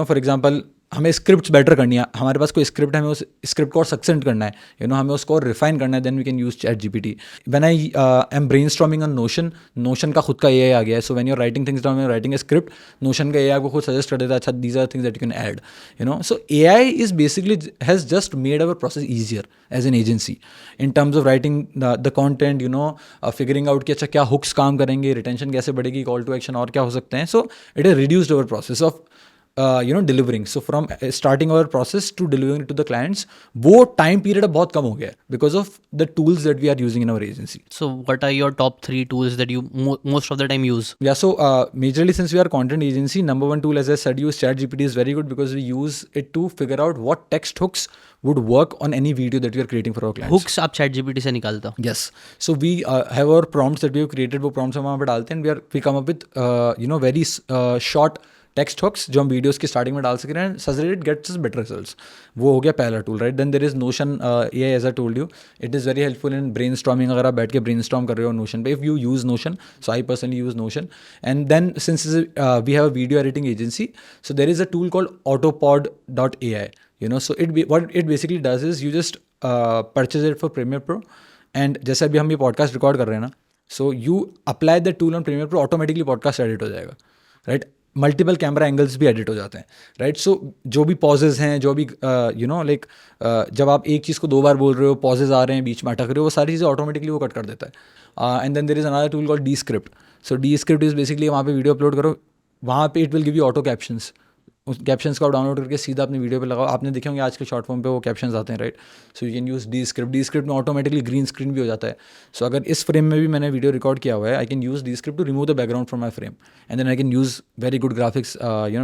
B: फॉर एग्जांपल हमें स्क्रिप्ट बेटर करनी है, हमारे पास कोई स्क्रिप्ट है, हमें उस स्क्रिप्ट को और सक्सेंट करना है, हमें उसको और रिफाइन करना है, then we can use ChatGPT. When I am brainstorming on Notion का खुद का AI आ गया है. So when you are writing things down, writing a script, Notion का AI आपको खुद सजेस्ट कर देता है, अच्छा these are things that you can add. So AI is basically has just made our process easier as an agency in terms of writing the content, figuring out कि अच्छा क्या हुक्स काम करेंगे, रिटेंशन कैसे बढ़ेगी, कॉल टू एक्शन और क्या हो सकते हैं. So it has reduced our process of delivering. So from starting our process to delivering it to the clients, वो time period अब बहुत कम हो गया है because of the tools that we are using in our agency.
A: So what are your top 3 tools that you most of the time use?
B: Yeah, so majorly since we are content agency, number one tool, as I said, use ChatGPT is very good because we use it to figure out what text hooks would work on any video that we are creating for our clients.
A: Hooks आप ChatGPT से निकालते हो?
B: Yes. So we have our prompts that we have created, वो prompts हम वहाँ पे डालते हैं, we come up with very short text hooks जो हम वीडियोस की स्टार्टिंग में डाल सक रहे हैं, such that it gets better results. वो हो गया पहला tool, right. Then there is Notion AI, as I told you, it is very helpful in brainstorming. अगर आप बैठ के ब्रेनस्टॉर्म कर रहे हो नोशन पे, if you use Notion, so I personally use Notion. And then since we have a video editing agency, so there is a tool called autopod.ai. So what it basically does is you just purchase it for Premiere Pro, and जैसे अभी हम ये podcast record कर रहे हैं ना, so you apply the tool on Premiere Pro, automatically podcast edit हो जाएगा, राइट. मल्टीपल कैमरा एंगल्स भी एडिट हो जाते हैं, राइट. सो जो भी पॉजेज हैं, जो भी लाइक जब आप एक चीज़ को 2 बार बोल रहे हो, पॉजेज आ रहे हैं, बीच में अटक रहे हो, वो सारी चीज़ें ऑटोमेटिकली वो कट कर देता है. And then there is another tool called Descript. So Descript is basically वहाँ पे वीडियो अपलोड करो, वहाँ पे it will give you auto captions. उस कैप्शंस को डाउनलोड करके सीधा अपनी वीडियो पे लगाओ. आपने देखे होंगे आजकल शॉर्ट फॉर्म पे वो कैप्शंस आते हैं, right? So you can use D script में ऑटोमेटिकली ग्रीन स्क्रीन भी हो जाता है. सो अगर इस फ्रेम में भी मैंने वीडियो रिकॉर्ड किया हुआ है, I can use Descript to remove the background from my frame and then I can use very good graphics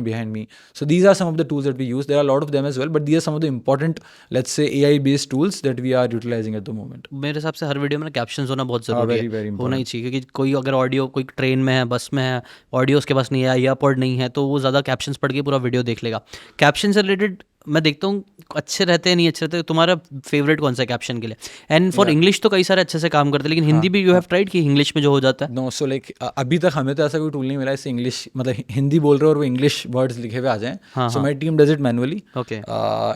B: behind me. So these are some of the tools that we use. There are a lot of them as well, but these are some of the important, let's say, AI based tools that we are utilizing at the moment.
A: मेरे हिसाब से हर video में captions होना बहुत ज़रूरी
B: very,
A: है,
B: very
A: होना ही चाहिए, क्योंकि कोई अगर ऑडियो, कोई ट्रेन में है, बस में है, ऑडियो उसके पास नहीं है, ईयरपॉड नहीं है, तो वो ज़्यादा कैप्शंस पढ़ के पूरा वीडियो देख लेगा. कैप्शन से रिलेटेड मैं देखता हूँ अच्छे रहते हैं, नहीं अच्छे रहते. तुम्हारा फेवरेट कौन सा है कैप्शन के लिए? एंड फॉर इंग्लिश तो कई सारे अच्छे से काम करते हैं, लेकिन हिंदी भी यू हैव ट्राइड कि इंग्लिश में जो हो जाता है?
B: नो, सो लाइक अभी तक हमें तो ऐसा कोई टूल नहीं मिला इससे इंग्लिश, मतलब हिंदी बोल रहे हो और वो इंग्लिश वर्ड्स लिखे हुए आ जाएं. So my team does it manually.
A: Okay.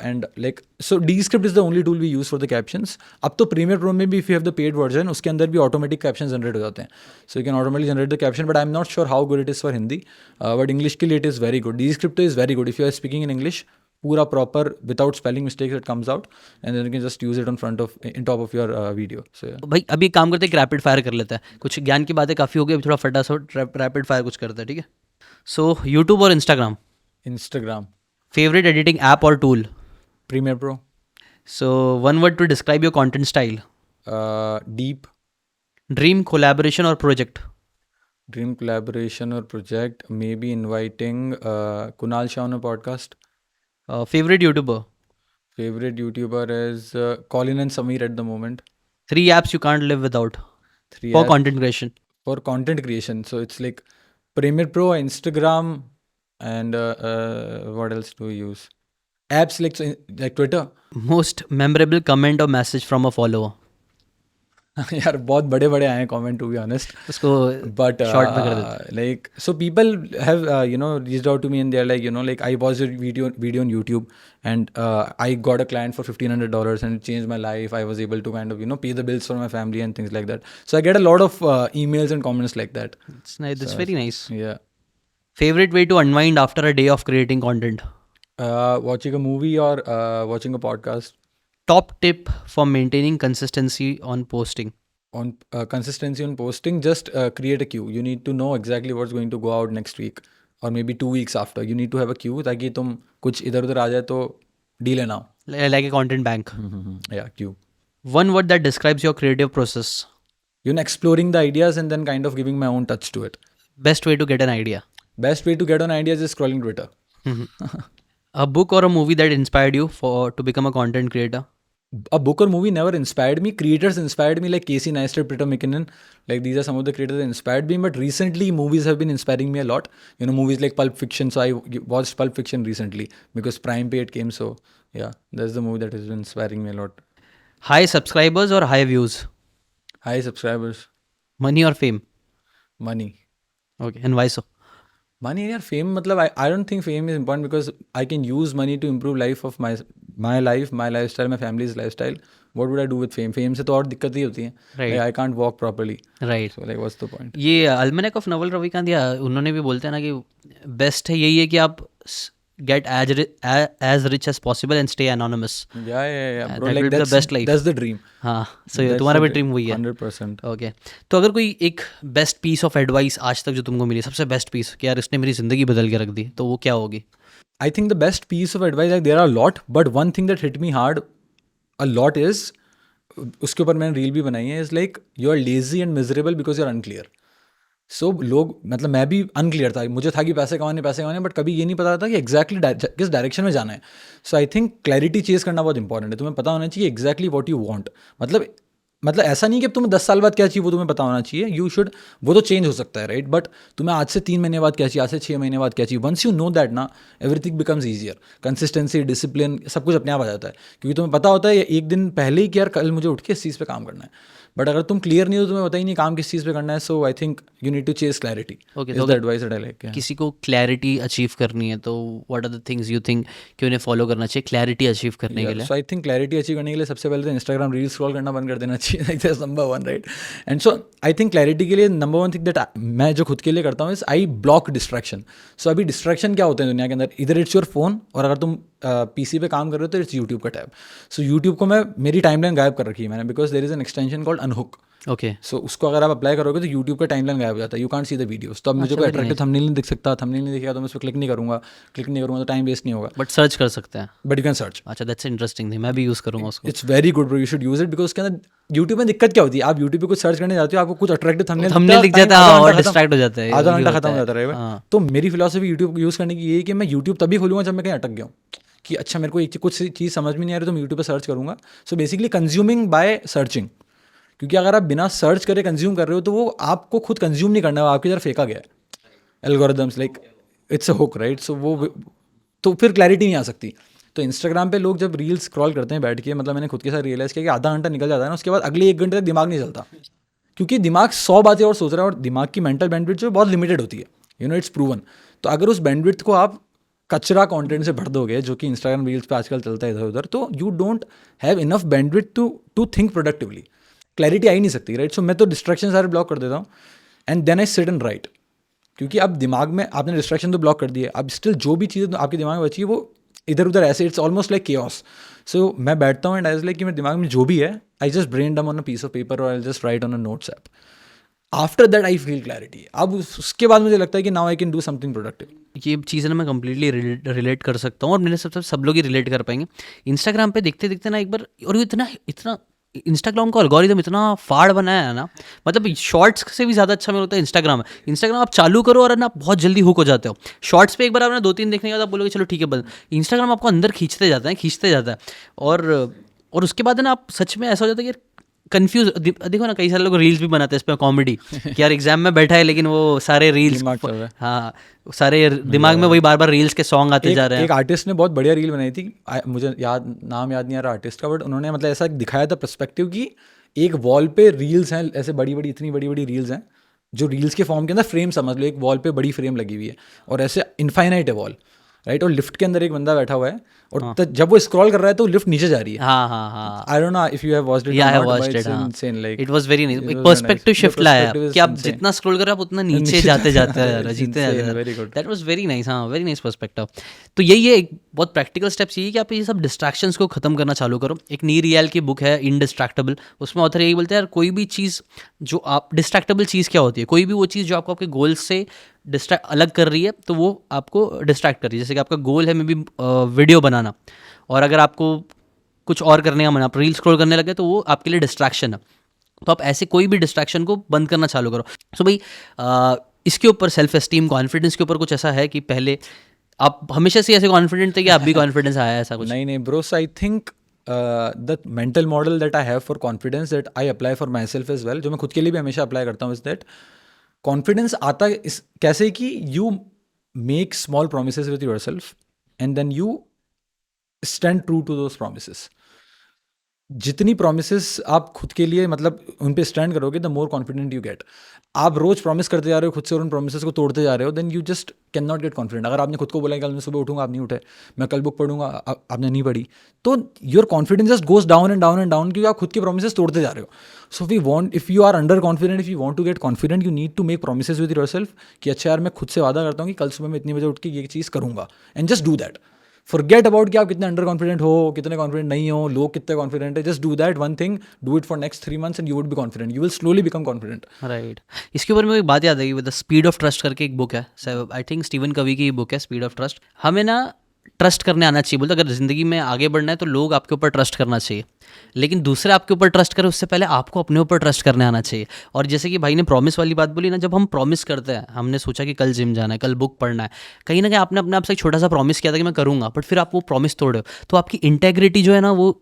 B: And like so Descript is the only tool we use for the captions. अब तो प्रीमियर प्रो में भी if you have the paid version, उसके अंदर भी ऑटोमेटिक कैप्शन जनरेट हो जाते हैं. So you can automatically generate the caption, but I am not sure how good it is for Hindi. But English के लिए it is very good. Descript is very good if you are speaking in English. पूरा proper without spelling mistakes it comes out and then you can just use it on front of in top of your video. So
A: भाई अभी एक काम करते हैं, rapid fire कर लेता है. कुछ ज्ञान की बातें काफ़ी हो गई, अभी थोड़ा फटाफट रैपिड फायर कुछ करते हैं, ठीक है? सो यूट्यूब और Instagram.
B: Instagram.
A: Favourite editing app और tool?
B: Premiere Pro.
A: So one word to describe your content style?
B: Deep.
A: Dream collaboration और project?
B: Dream collaboration or project, maybe inviting Kunal Shah on a podcast.
A: Favourite YouTuber?
B: Favorite YouTuber is Colin and Sameer at the moment.
A: 3 apps you can't live without
B: 3
A: for
B: apps
A: content creation?
B: for content creation. So it's like Premiere Pro, Instagram, and what else do we use? Apps like Twitter.
A: Most memorable comment or message from a follower?
B: यार बहुत बड़े बड़े आए हैं comment, to be honest.
A: उसको
B: But
A: short में कर देते.
B: like so people have reached out to me and they're like, like I watched your video on YouTube and I got a client for $1,500 and it changed my life. I was able to kind of pay the bills for my family and things like that. So I get a lot of emails and comments like that.
A: It's nice. That's very nice.
B: Yeah.
A: Favorite way to unwind after a day of creating content?
B: Watching a movie or watching a podcast.
A: Top tip for maintaining consistency on posting?
B: On consistency on posting, just create a queue. You need to know exactly what's going to go out next week or maybe 2 weeks after. You need to have a queue ताकि तुम कुछ इधर उधर आ जाए तो delay ना हो.
A: Like a content bank.
B: Yeah, queue.
A: One word that describes your creative process?
B: Exploring the ideas and then kind of giving my own touch to it.
A: Best way to get an idea?
B: Best way to get on ideas is scrolling Twitter.
A: A book or a movie that inspired you to become a content creator?
B: A book or movie never inspired me. Creators inspired me, like Casey Neistat, Peter McKinnon. Like these are some of the creators that inspired me. But recently, movies have been inspiring me a lot. Movies like Pulp Fiction. So I watched Pulp Fiction recently because Prime Pay it came. So yeah, that's the movie that has been inspiring me a lot.
A: High subscribers or high views?
B: High subscribers.
A: Money or fame?
B: Money.
A: Okay, and why so?
B: Money यार, fame मतलब I don't think fame is important because I can use money to improve life of my life, my lifestyle, my family's lifestyle. What would I do with fame? Fame से तो और दिक्कत ही होती है.
A: Right.
B: Like, I can't walk properly.
A: Right.
B: So like what's the point?
A: ये अल्मनक of Naval Ravikant, या उन्होंने भी बोलते हैं ना कि बेस्ट है यही है कि आप get as rich as possible and stay anonymous.
B: Yeah. Bro,
A: That
B: like
A: will be the best life.
B: That's the dream.
A: हाँ, so
B: That's
A: तुम्हारा
B: the
A: भी ड्रीम वही है.
B: 100%.
A: ओके. तो अगर कोई एक बेस्ट पीस ऑफ एडवाइस आज तक जो तुमको मिली, सबसे बेस्ट पीस कि यार इसने मेरी ज़िंदगी बदल के रख दी, तो वो क्या होगी?
B: I think the best piece of advice, like there are a lot, but one thing that hit me hard a lot is, उसके ऊपर मैंने रील भी बनाई है, is like you are lazy and miserable because you are unclear. सो लोग, मतलब मैं भी अनक्लियर था, मुझे था कि पैसे कमाने, बट कभी ये नहीं पता था कि एग्जैक्टली किस डायरेक्शन में जाना है. So I think clarity chase करना बहुत इंपॉर्टेंट है. तुम्हें पता होना चाहिए एग्जैक्टली व्हाट यू वांट. मतलब ऐसा नहीं कि अब तुम्हें 10 साल बाद क्या चाहिए वो तुम्हें पता होना चाहिए. यू शुड, वो तो चेंज हो सकता है, राइट? बट तुम्हें आज से 3 महीने बाद क्या चाहिए, आज से 6 महीने बाद क्या चाहिए. वंस यू नो दैट ना, everything becomes easier. Consistency, discipline, सब कुछ अपने आप आ जाता है, क्योंकि तुम्हें पता होता है एक दिन पहले ही कि यार कल मुझे उठ के इस चीज़ पे काम करना है. बट अगर तुम क्लियर नहीं हो, तुम्हें पता ही नहीं काम किस चीज़ पे करना है. So I think you need to chase clarity.
A: Okay,
B: is
A: so
B: the advice that I like.
A: किसी को क्लैरिटी अचीव करनी है तो what are the things you think कि उन्हें फॉलो करना चाहिए क्लैरिटी अचीव करने के लिए?
B: सो आई थिंक क्लैरिटी अचीव करने के लिए सबसे पहले तो इंस्टाग्राम रील स्क्रॉल करना बंद कर देना चाहिए. Like that's number 1, right? And so I think clarity के लिए नंबर 1 थिंग दैट मैं जो खुद के लिए करता हूँ इज आई ब्लॉक डिस्ट्रैक्शन. सो अभी डिस्ट्रैक्शन क्या होते हैं दुनिया के अंदर? इधर इट्स योर फोन, और अगर तुम पीसी पे काम कर रहे हो तो इट्स यूट्यूब का टैब. सो यूट्यूब को मैं, मेरी टाइमलाइन गायब कर रखी है मैंने, because there is an extension called Unhook.
A: Okay
B: so उसको अगर आप अप्लाई करोगे तो यूट्यूब का टाइमलाइन गायब हो जाता है, you can't see the videos. तो अब मुझे कोई अट्रैक्टिव थंबनेल नहीं दिख सकता, थंबनेल नहीं दिखेगा तो मैं उस पर क्लिक नहीं करूँगा तो टाइम वेस्ट नहीं होगा।
A: बट सर्च कर सकते हैं।
B: But you can search.
A: अच्छा दैट्स इंटरेस्टिंग थिंग, मैं भी यूज़ करूँगा उसको।
B: It's very good bro, you should use it, because उसके अंदर यूट्यूब में दिक्कत क्या होती है, आप यूट्यूब पे कुछ सर्च करने जाते हो, आपको कुछ अट्रैक्टिव थंबनेल
A: थंबनेल दिख जाता है और डिस्ट्रैक्ट हो जाता है,
B: आधा
A: ये
B: घंटा
A: होता
B: खत्म हो
A: है।
B: जाता है।
A: हाँ।
B: तो मेरी फिलॉसफी यूट्यूब यूज़ करने की ये है कि मैं यूट्यूब तभी खोलूँगा जब मैं कहीं अटक गया हूँ, कि अच्छा मेरे को एक कुछ चीज़ समझ में नहीं आ रही तो मैं यूट्यूब पे सर्च करूँगा। So basically consuming by searching, क्योंकि अगर आप बिना सर्च करे कंज्यूम कर रहे हो तो वो आपको खुद कंज्यूम नहीं करना है, वो आपकी तरफ फेंका गया है। Algorithms like it's a hook right, so वो तो फिर क्लैरिटी नहीं आ सकती। तो इंस्टाग्राम पे लोग जब रील्स स्क्रॉल करते हैं बैठ के, मतलब मैंने खुद के साथ रियलाइज़ किया कि आधा घंटा निकल जाता है ना, उसके बाद अगले 1 घंटे तक दिमाग नहीं चलता, क्योंकि दिमाग 100 बातें और सोच रहा है और दिमाग की मेंटल बैंडविड्थ जो बहुत लिमिटेड होती है, यू नो इट्स प्रूवन। तो अगर उस बैंडविड्थ को आप कचरा कंटेंट से भर दोगे, जो कि इंस्टाग्राम रील्स पे आजकल चलता है इधर उधर, तो you don't have enough bandwidth to think productively, clarity आ ही नहीं सकती राइट। सो मैं तो डिस्ट्रैक्शन सारे ब्लॉक कर देता हूँ and then I sit and write, क्योंकि अब दिमाग में आपने डिस्ट्रैक्शन तो ब्लॉक कर दिए, अब स्टिल जो भी चीज़ें आपके दिमाग में बची है वो इधर उधर ऐसे, इट्स ऑलमोस्ट लाइक केओस। सो मैं बैठता हूँ एंड आई लाइक कि मेरे दिमाग में जो भी है I just brain dump on a piece of paper और I just write on a notes app. After that I feel clarity. अब उसके बाद मुझे लगता है कि now I can do something productive.
A: ये चीज़ ना मैं कंप्लीटली रिलेट कर सकता हूँ और मेरे सब लोग ही रिलेट कर पाएंगे। इंस्टाग्राम पे देखते देखते ना एक बार, और ये इतना इंस्टाग्राम का एल्गोरिदम इतना फाड़ बनाया है ना, मतलब शॉर्ट्स से भी ज़्यादा अच्छा मेरे लगता है इंस्टाग्राम है। इंस्टाग्राम आप चालू करो और ना बहुत जल्दी हुक हो जाते हो। शॉर्ट्स पे एक बार आपने 2-3 देखने के बाद आप बोलोगे चलो ठीक है बंद। इंस्टाग्राम आपको अंदर खींचते जाता है और उसके बाद है ना आप सच में ऐसा हो जाता है कि कंफ्यूज। देखो ना कई सारे लोग रील्स भी बनाते हैं इस पर कॉमेडी कि यार एग्जाम में बैठा है लेकिन वो सारे रील्स,
B: दिमाग चल रहा है।
A: हाँ सारे दिमाग में वही बार बार रील्स के सॉन्ग आते जा रहे हैं।
B: एक आर्टिस्ट ने बहुत बढ़िया रील बनाई थी, मुझे नाम याद नहीं आ रहा आर्टिस्ट का, बट उन्होंने मतलब ऐसा दिखाया था पर्सपेक्टिव की एक वॉल पे रील्स हैं ऐसे बड़ी बड़ी, इतनी बड़ी बड़ी रील्स हैं जो रील्स के फॉर्म के अंदर फ्रेम समझ लो, एक वॉल पे बड़ी फ्रेम लगी हुई है और ऐसे इनफाइनाइट है वॉल राइट, और लिफ्ट के अंदर एक बंदा बैठा हुआ है और जब वो स्क्रॉल कर रहा है तो लिफ्ट नीचे जा रही है।
A: हाँ
B: I don't know if you have watched it,
A: या आई हैव वॉच्ड इट, हाँ इट वाज वेरी नाइस। एक पर्सपेक्टिव शिफ्ट लाया कि आप जितना स्क्रॉल कर रहे हो आप उतना नीचे जाते जाते हैं।
B: Very good,
A: that was very nice, हाँ वेरी नाइस पर्सपेक्टिव। तो यही है एक बहुत प्रैक्टिकल स्टेप्स ये कि आप ये सब डिस्ट्रैक्शंस को खत्म करना चालू करो। एक नीर रियल की बुक है इनडिस्ट्रैक्टेबल, उसमें ऑथर यही बोलते हैं यार कोई भी चीज़ जो आप डिस्ट्रैक्टेबल चीज़ क्या होती है, कोई भी वो चीज़ जो आपको आपके गोल से डिस्ट्रैक्ट अलग कर रही है तो वो आपको डिस्ट्रैक्ट कर रही है। जैसे कि आपका गोल है मे बी वीडियो बनाना, और अगर आपको कुछ और करने का मन, आप रील स्क्रॉल करने लगे तो वो आपके लिए डिस्ट्रैक्शन है। तो आप ऐसे कोई भी डिस्ट्रैक्शन को बंद करना चालू करो। सो भाई इसके ऊपर सेल्फ एस्टीम कॉन्फिडेंस के ऊपर कुछ ऐसा है कि पहले आप हमेशा से ऐसे कॉन्फिडेंट थे कि आप भी कॉन्फिडेंस आया है ऐसा कुछ?
B: नहीं bros, I think the mental model that I have for confidence that I apply for myself as well, जो मैं खुद के लिए भी हमेशा अप्लाई करता हूँ, इज दैट कॉन्फिडेंस आता है इस कैसे कि you make small promises with yourself and then you stand true to those promises. जितनी प्रोमिसेस आप खुद के लिए मतलब उन पे स्टैंड करोगे the more confident you get. आप रोज प्रॉमिस करते जा रहे हो खुद से और उन प्रोमिसेस को तोड़ते जा रहे हो, then you just can not get confident. अगर आपने खुद को बोला कल मैं सुबह उठूंगा, आप नहीं उठे, मैं कल बुक पढ़ूंगा, आपने नहीं पढ़ी, तो your confidence just goes down and down and down, क्योंकि आप खुद के प्रोमिसेस तोड़ते जा रहे हो। So we want, if you are under confident, if you want to get confident, you need to make promises with yourself कि अच्छा यार मैं खुद से वादा करता हूँ कि कल सुबह मैं इतनी बजे उठ के ये चीज़ करूँगा, and just do that. Forget about कि आप कितने अंडर कॉन्फिडेंट हो, कितने कॉन्फिडेंट नहीं हो, लोग कितने कॉन्फिडेंट है, just do that one thing, do it for next 3 months and you would be confident, you will slowly become confident.
A: Right. इसके ऊपर में एक बात याद आई, with the speed of trust करके एक बुक है, आई थिंक स्टीवन कवी की बुक है स्पीड ऑफ ट्रस्ट। हमें ना ट्रस्ट करने आना चाहिए। बोलते अगर ज़िंदगी में आगे बढ़ना है तो लोग आपके ऊपर ट्रस्ट करना चाहिए, लेकिन दूसरे आपके ऊपर ट्रस्ट करें उससे पहले आपको अपने ऊपर ट्रस्ट करने आना चाहिए। और जैसे कि भाई ने प्रॉमिस वाली बात बोली ना, जब हम प्रॉमिस करते हैं, हमने सोचा कि कल जिम जाना है, कल बुक पढ़ना है, कहीं ना कहीं आपने अपने आप से एक छोटा सा प्रॉमिस किया था कि मैं करूँगा, बट फिर आप वो प्रॉमिस तोड़े हो तो आपकी इंटेग्रिटी जो है ना वो,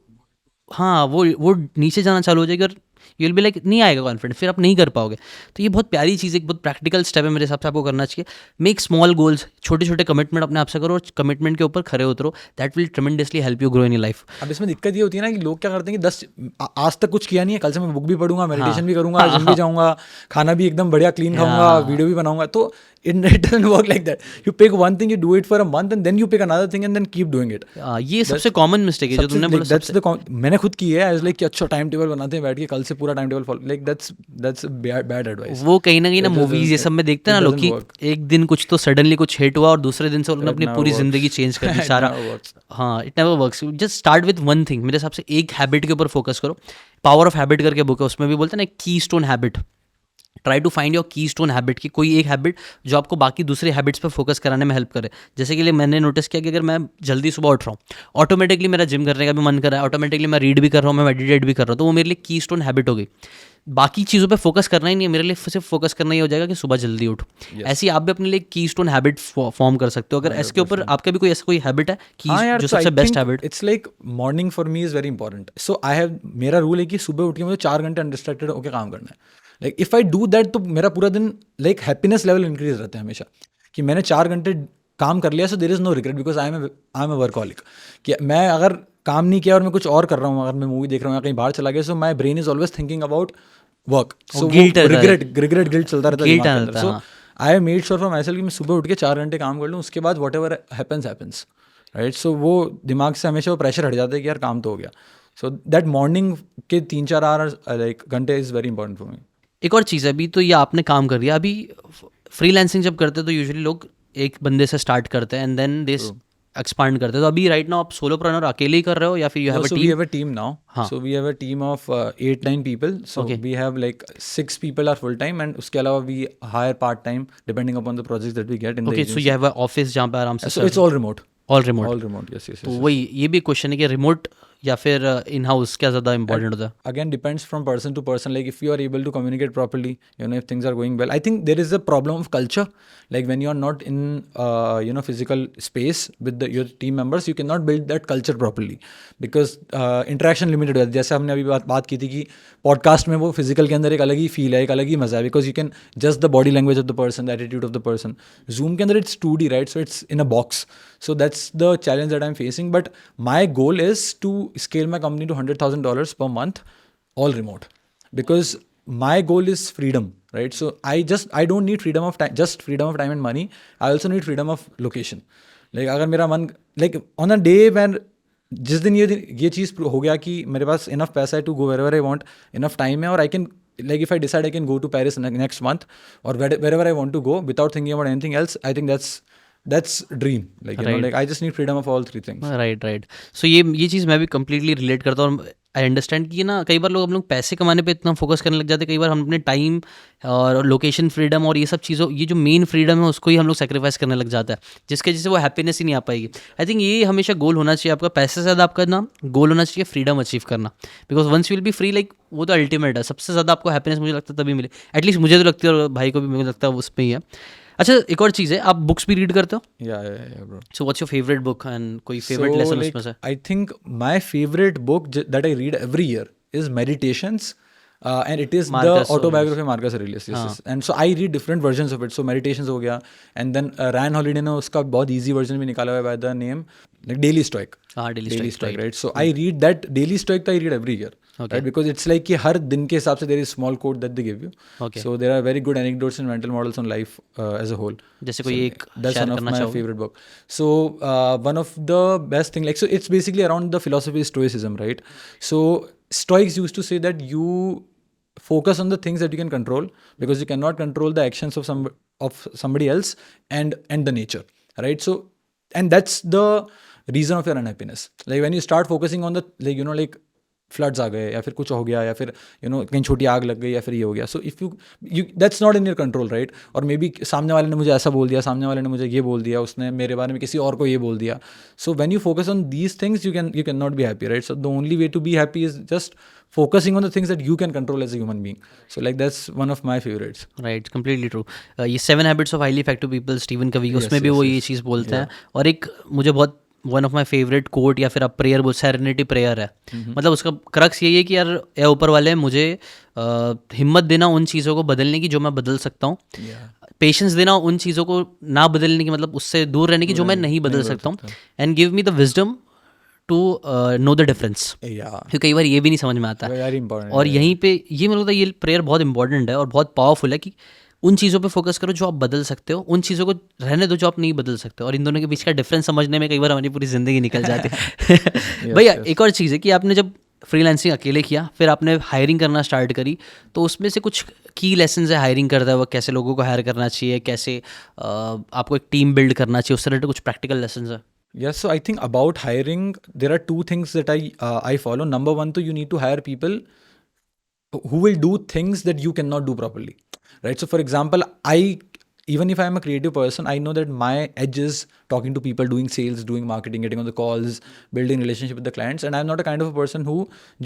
A: हाँ वो नीचे जाना चालू हो जाएगी और यू विल बी लाइक नहीं आएगा कॉन्फिडेंस, फिर आप नहीं कर पाओगे। तो ये बहुत प्यारी चीज़, एक बहुत प्रैक्टिकल स्टेप है मेरे हिसाब से आपको करना चाहिए। मेक स्मॉल गोल्स, छोटे छोटे कमिटमेंट अपने आप से करो और कमिटमेंट के ऊपर खड़े उतरो, that will tremendously help you grow in your life.
B: अब इसमें दिक्कत ये होती है ना कि लोग क्या करते हैं कि आज तक कुछ किया नहीं है, कल से मैं बुक भी पढ़ूंगा, मेडिटेशन भी करूंगा, जिम भी जाऊंगा, खाना भी एकदम बढ़िया क्लीन खाऊंगा, वीडियो भी बनाऊंगा, तो it doesn't work like that. You pick one thing, you do it for a month and then you pick another thing and then keep doing it.
A: ये सबसे कॉमन मिस्टेक है जो तुमने बोला।
B: मैंने खुद की है, एज लाइक कि अच्छा टाइम टेबल बनाते हैं बैठ के, कल से पूरा time table follow, like that's bad advice.
A: वो कहीं ना
B: It
A: मूवीज ये
B: doesn't-
A: सब में देखते हैं
B: it
A: ना लोग
B: doesn't
A: कि
B: work.
A: एक दिन कुछ तो सडनली कुछ हिट हुआ और दूसरे दिन से उन्होंने अपनी
B: never
A: पूरी
B: works.
A: जिंदगी चेंज कर दी
B: It
A: सारा.
B: never works.
A: हाँ, it never works. Just start with one thing. मेरे हिसाब से एक हैबिट के ऊपर फोकस करो. पावर ऑफ हैबिट करके बुक है, उसमें भी बोलते हैं ना keystone habit. Try to find your keystone habit की कोई एक हैबिट जो आपको बाकी दूसरे हैबिट्स पे फोकस कराने में हेल्प करे. जैसे कि लिए मैंने नोटिस किया कि अगर मैं जल्दी सुबह उठ रहा हूँ, ऑटोमेटिकली मेरा जिम करने का भी मन कर रहा है, ऑटोमेटिकली मैं रीड भी कर रहा हूँ, मैं मेडिटेट भी कर रहा हूँ, तो वो मेरे लिए की स्टोन हैबिट हो गई. बाकी चीज़ों पे फोकस करना ही नहीं है मेरे लिए, सिर्फ फोकस करना ही हो जाएगा कि सुबह जल्दी उठो. ऐसे ही आप भी अपने लिए की स्टोन हैबिट फॉर्म कर सकते हो. अगर इसके ऊपर आपका भी कोई ऐसा कोई हैबिट है कि जो सबसे best habit.
B: It's like morning for me is very important. So I have, मेरा रूल है कि सुबह उठ के मुझे 4 घंटे अनडिस्ट्रैक्टेड होकर काम करना है. Like if I do that तो मेरा पूरा दिन लाइक हैप्पीनेस लेवल इंक्रीज रहता है हमेशा कि मैंने 4 घंटे काम कर लिया. So there is no regret because I am a workaholic. कि मैं अगर काम नहीं किया और मैं कुछ और कर रहा हूँ, अगर मैं मूवी देख रहा हूँ या कहीं बाहर चला गया, so my brain is always thinking about work. So regret guilt चलता रहता है. So I have made sure for myself कि मैं सुबह उठ के 4 घंटे काम कर लूँ, उसके बाद what ever happens. Right. So वो दिमाग से हमेशा वो प्रेशर हट जाता है कि यार काम तो हो गया. सो दैट मॉर्निंग के 3-4 आवर्स लाइक घंटे is very important for me.
A: एक और चीज़ है, अभी तो ये आपने काम कर दिया. अभी फ्रीलांसिंग जब करते हैं तो यूजुअली लोग एक बंदे से स्टार्ट करते हैं एंड देन दे एक्सपांड करते हैं. तो अभी राइट नाउ आप सोलोप्रेन्योर अकेले ही कर रहे हो या फिर you have a team?
B: We have a team now. So we have a team of 8-9 people. So we have like 6 people are full time and उसके अलावा we hire part time depending upon the projects that we get in the agency.
A: So you have a office जहाँ पे आराम से.
B: So it's all remote.
A: All remote.
B: All remote. Yes.
A: तो वही ये भी क्वेश्चन है कि रिमोट या फिर इन हाउस क्या ज़्यादा इंपॉर्टेंट होता है?
B: Again, depends from person to person. Like if you are able to communicate properly, if things are going well. I think there is a problem of culture. Like when you are not in, physical space with your team members, you cannot build that culture properly because interaction limited हो जाती है. जैसे हमने अभी बात की थी कि पॉडकास्ट में वो फिजिकल के अंदर एक अलग ही फील है, एक अलग ही मजा है because you can just the body language of the person, the attitude of the person. Zoom के अंदर it's 2D, right? So it's in a box. So that's the challenge that I'm facing. But my goal is to scale my company to $100,000 per month, all remote. Because my goal is freedom, right? So I don't need freedom of time, just freedom of time and money. I also need freedom of location. Like अगर मेरा मन, like on a day when जिस दिन ये चीज़ हो गया कि मेरे पास enough पैसा है to go wherever I want, enough time है और I can, like if I decide I can go to Paris next month or wherever I want to go without thinking about anything else, I think that's dream. Like, like I just need freedom of all 3 things.
A: Right. So ये चीज़ मैं भी completely relate करता हूँ और I understand कि ना कई बार हम लोग पैसे कमाने पे इतना फोकस करने लग जाते हैं, कई बार हम अपने टाइम और लोकेशन फ्रीडम और ये सब चीज़ों, ये जो मेन फ्रीडम है उसको ही हम लोग सेक्रीफाइस करने लग जाता है, जिसके वजह से वो हैप्पीनेस ही नहीं आ पाएगी. आई थिंक ये हमेशा गोल होना चाहिए आपका, पैसे से ज़्यादा आपका ना गोल होना चाहिए फ्रीडम अचीव करना. Because once you will be free, like वो तो अल्टीमेट है. सबसे ज़्यादा आपको हैप्पीनेस मुझे लगता है तभी मिले, एटलीस्ट मुझे तो लगती है और भाई को भी मुझे लगता है उस पर ही है. अच्छा, एक और चीज़ है, आप बुक्स भी रीड करते हो?
B: Yeah, bro.
A: So what's your favorite book and कोई favorite lesson उसमें से?
B: I think my favorite book that I read every year is Meditations. And it is the autobiography of Marcus Aurelius. Yes. And so I read different versions of it. So Meditations हो गया, and then Ryan Holiday ने उसका बहुत easy version भी निकाला हुआ है by the name like Daily Stoic. Daily Stoic, right? So I read that Daily Stoic I read every year. Okay. Right? Because it's like कि हर दिन के हिसाब से there is small quote that they give you. Okay. So there are very good anecdotes and mental models on life as a whole.
A: जैसे कोई एक
B: that's one of my favorite book. So one of the best thing, like, so it's basically around the philosophy of Stoicism, right? So Stoics used to say that you focus on the things that you can control because you cannot control the actions of somebody else and the nature, right? So, and that's the reason of your unhappiness. Like when you start focusing on the, like, like floods आ गए या फिर कुछ हो गया या फिर कहीं छोटी आग लग गई या फिर ये हो गया, so if you that's not in your control, right? और मे बी सामने वाले ने मुझे ऐसा बोल दिया, सामने वाले ने मुझे ये बोल दिया, उसने मेरे बारे में किसी और को ये बोल दिया. So when you focus on these things you can not be happy, right? So the only way to be happy is just focusing on the things that you can control as a human being. So like that's one of my favorites.
A: Right, completely true. ये 7 Habits of Highly Effective People Steven कवी, उसमें भी वो ये चीज़ बोलते हैं. और एक मुझे बहुत one of my favourite coat या फिर आप प्रेयर बोल, सेरेनिटी प्रेयर है. मतलब उसका क्रक्स यही है कि यार ए ऊपर वाले मुझे हिम्मत देना उन चीज़ों को बदलने की जो मैं बदल सकता हूँ, पेशेंस देना उन चीज़ों को ना बदलने की, मतलब उससे दूर रहने की जो मैं नहीं बदल सकता हूँ, and give me the wisdom to know the difference. क्योंकि कई बार ये भी नहीं समझ में आता है. और यहीं पे ये मतलब ये प्रेयर बहुत इंपॉर्टेंट है और बहुत पावरफुल है कि उन चीज़ों पे फोकस करो जो आप बदल सकते हो, उन चीज़ों को रहने दो जो आप नहीं बदल सकते. और इन दोनों के बीच का डिफरेंस समझने में कई बार हमारी पूरी ज़िंदगी निकल जाती है. भैया एक और चीज़ है कि आपने जब फ्रीलांसिंग अकेले किया, फिर आपने हायरिंग करना स्टार्ट करी, तो उसमें से कुछ की लेसन्स है हायरिंग करते वक्त, कैसे लोगों को हायर करना चाहिए, कैसे आपको एक टीम बिल्ड करना चाहिए, उस तरह के कुछ प्रैक्टिकल लेसन्स है?
B: Yes, so I think about hiring, there are two things that I follow. Number one, so you need to hire people who will do things that you cannot do properly, right? So for example, even if I am a creative person, I know that my edge is talking to people, doing sales, doing marketing, getting on the calls, building relationship with the clients, and I'm not a kind of a person who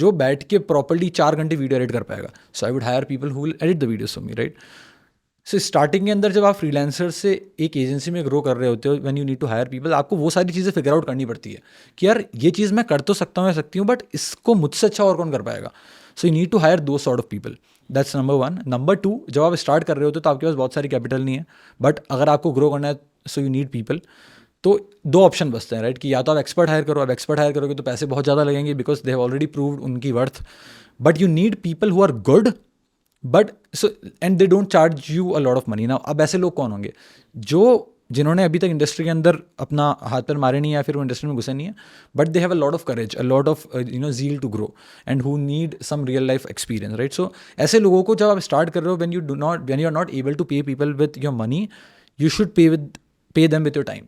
B: जो बैठ के properly 4 घंटे video edit कर पाएगा. So I would hire people who will edit the videos for me, right? So starting के अंदर जब आप फ्रीलांसर से एक एजेंसी में ग्रो कर रहे होते हो, when you need to hire people, आपको वो सारी चीज़ें फिगर आउट करनी पड़ती है कि यार ये चीज़ मैं कर तो सकता हूँ, मैं सकती हूँ, बट इसको मुझसे अच्छा और कौन कर पाएगा. So you need to hire दो sort of people. That's number one. Number two, जब आप स्टार्ट कर रहे होते हो तो आपके पास बहुत सारी कैपिटल नहीं है, बट अगर आपको ग्रो करना है सो यू नीड पीपल. तो दो ऑप्शन बचते हैं, राइट? कि या तो आप एक्सपर्ट हायर करो. अब एक्सपर्ट हायर करोगे तो पैसे बहुत ज़्यादा लगेंगे because they have already proved उनकी worth. But you need people who are good, but so and they don't charge you a lot of money. ना अब ऐसे लोग कौन होंगे? जिन्होंने अभी तक इंडस्ट्री के अंदर अपना हाथ पैर मारे नहीं, या फिर वो इंडस्ट्री में घुसे नहीं है, but they have a lot of courage, a lot of zeal to grow, and who need some real life experience, right? So ऐसे लोगों को जब आप स्टार्ट कर रहे हो, when you are not able to pay people with your money, you should pay them with your time,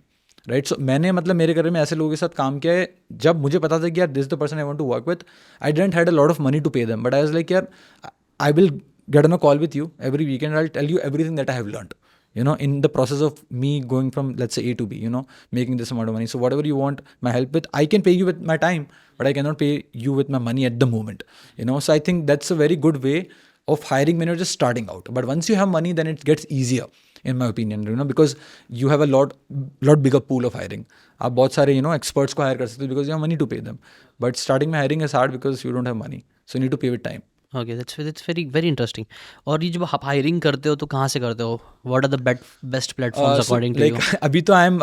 B: right? So मैंने मतलब मेरे करियर में ऐसे लोगों के साथ काम किया है जब मुझे पता था कि यार this the person I want to work with. I didn't had a lot of money to pay them, but I was like यार I will get on a call with you every weekend. I'll tell you everything that I have learned, in the process of me going from, let's say, A to B, making this amount of money. So whatever you want my help with, I can pay you with my time, but I cannot pay you with my money at the moment. So I think that's a very good way of hiring when you're just starting out. But once you have money, then it gets easier, in my opinion, because you have a lot bigger pool of hiring. आप बहुत सारे experts को hire कर सकते हो because you have money to pay them. But starting में hiring is hard because you don't have money, so you need to pay with time.
A: Okay, that's very very interesting. और ये जब आप hiring करते हो तो कहाँ से करते हो? What are the best platforms according to you?
B: अभी तो आई एम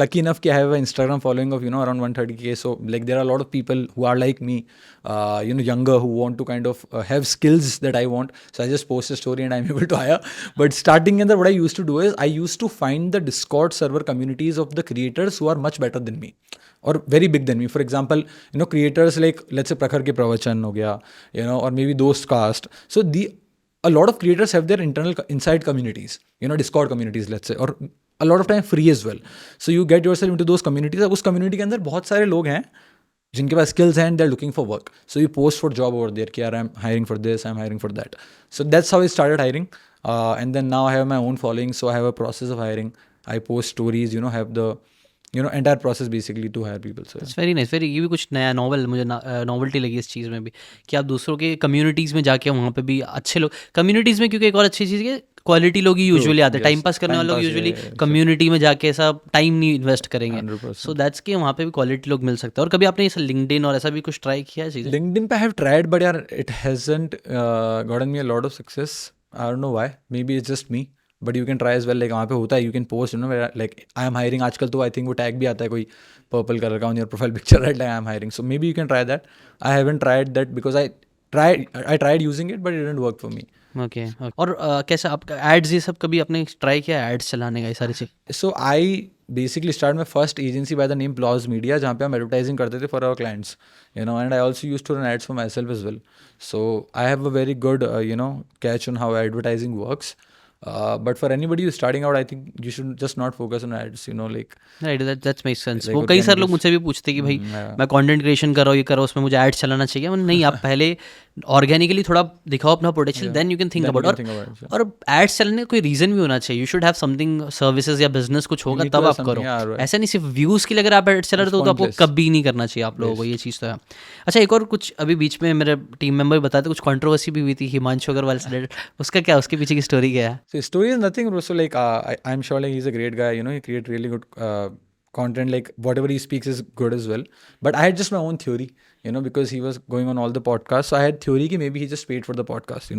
B: lucky enough कि I have an Instagram following of around 130K. So like there are a lot of people who are like me, younger, who want to kind of have skills that I want. So I just post a story and I'm able to hire. But starting in what I used to do is I used to find the Discord server communities of the creators who are much better than me or very big than me. For example, creators like, let's say, Prakhar ke Pravachan ho gaya, or maybe Dost Cast. So a lot of creators have their internal inside communities, Discord communities, let's say, or a lot of time free as well. So you get yourself into those communities. अब उस community के अंदर बहुत सारे लोग हैं जिनके पास skills हैं and they're looking for work. So you post for job over there कि यार I'm hiring for this, I'm hiring for that. So that's how I started hiring. And then now I have my own following, so I have a process of hiring. I post stories, have the entire process basically to hire people. So
A: it's very nice. Very, ये भी कुछ नया novel, मुझे novelty लगी इस चीज़ में भी कि आप दूसरों के कम्युनिटीज़ में जाके वहाँ पे भी अच्छे लोग कम्युनिटीज़ में, क्योंकि एक और अच्छी चीज़ है क्वालिटी लोग ही यूजुअली आते हैं. टाइम पास करने वाले लोग यूजुअली कम्युनिटी में जाके ऐसा टाइम नहीं इन्वेस्ट करेंगे. सो दैट्स कि वहाँ पे भी क्वालिटी लोग मिल सकते हैं. और कभी आपने ऐसा लिंक्डइन और ऐसा भी कुछ ट्राई किया है चीज़ें?
B: LinkedIn पे I have tried, but यार it hasn't gotten me a lot of success. I don't know why. Maybe it's just me. But you can try as well. Like वहाँ पे होता है, you can post, like I am hiring. आजकल तो I think वो tag भी आता है कोई purple color का on your profile picture, right? Like I am hiring. So maybe you can try that. I haven't tried that because I tried using it, but it didn't work for me.
A: Okay. और कैसा आपका ads ये सब कभी आपने try किया ads चलाने का, ये सारी चीज़?
B: So I basically started my first agency by the name Plaus Media, जहाँ पे हम advertising करते थे for our clients, and I also used to run ads for myself as well. So I have a very good, catch on how advertising works. But for anybody who's starting out, I think you should just not focus on ads, like.
A: Right, that's make sense.
B: Like
A: वो
B: what
A: कई
B: can
A: सारे
B: you
A: लोग मुझसे भी पूछते हैं कि भाई
B: yeah.
A: मैं कंटेंट क्रिएशन कर रहा हूँ, ये कर रहा हूँ, उसमें मुझे एड्स चलाना चाहिए. मतलब नहीं, आप पहले ऑर्गेनिकली थोड़ा दिखाओ अपना potential, then you can think
B: Then you
A: about.
B: can think about it.
A: और एड्स चलाने का कोई रीज़न भी होना चाहिए. You should have something, services या बिजनेस कुछ होगा
B: need to
A: तब
B: have
A: आप करो.
B: something, yeah, right.
A: ऐसा नहीं सिर्फ व्यूज़ के लिए अगर आप एड्स चला रहे हो तो आपको
B: pointless.
A: कभी नहीं करना चाहिए आप लोगों को, ये चीज़ तो है. अच्छा, एक और कुछ अभी बीच में मेरे टीम मेंबर बताते कुछ कंट्रोवर्सी भी हुई थी हिमांशु अग्रवाल से related. उसका क्या, उसके पीछे की स्टोरी क्या है?
B: So story is nothing, bro. So like I'm sure like he's a great guy. He create really good content. Like whatever he speaks is good as well. But I had just my own theory, because he was going on all the podcasts. So I had theory that maybe he just paid for the podcast,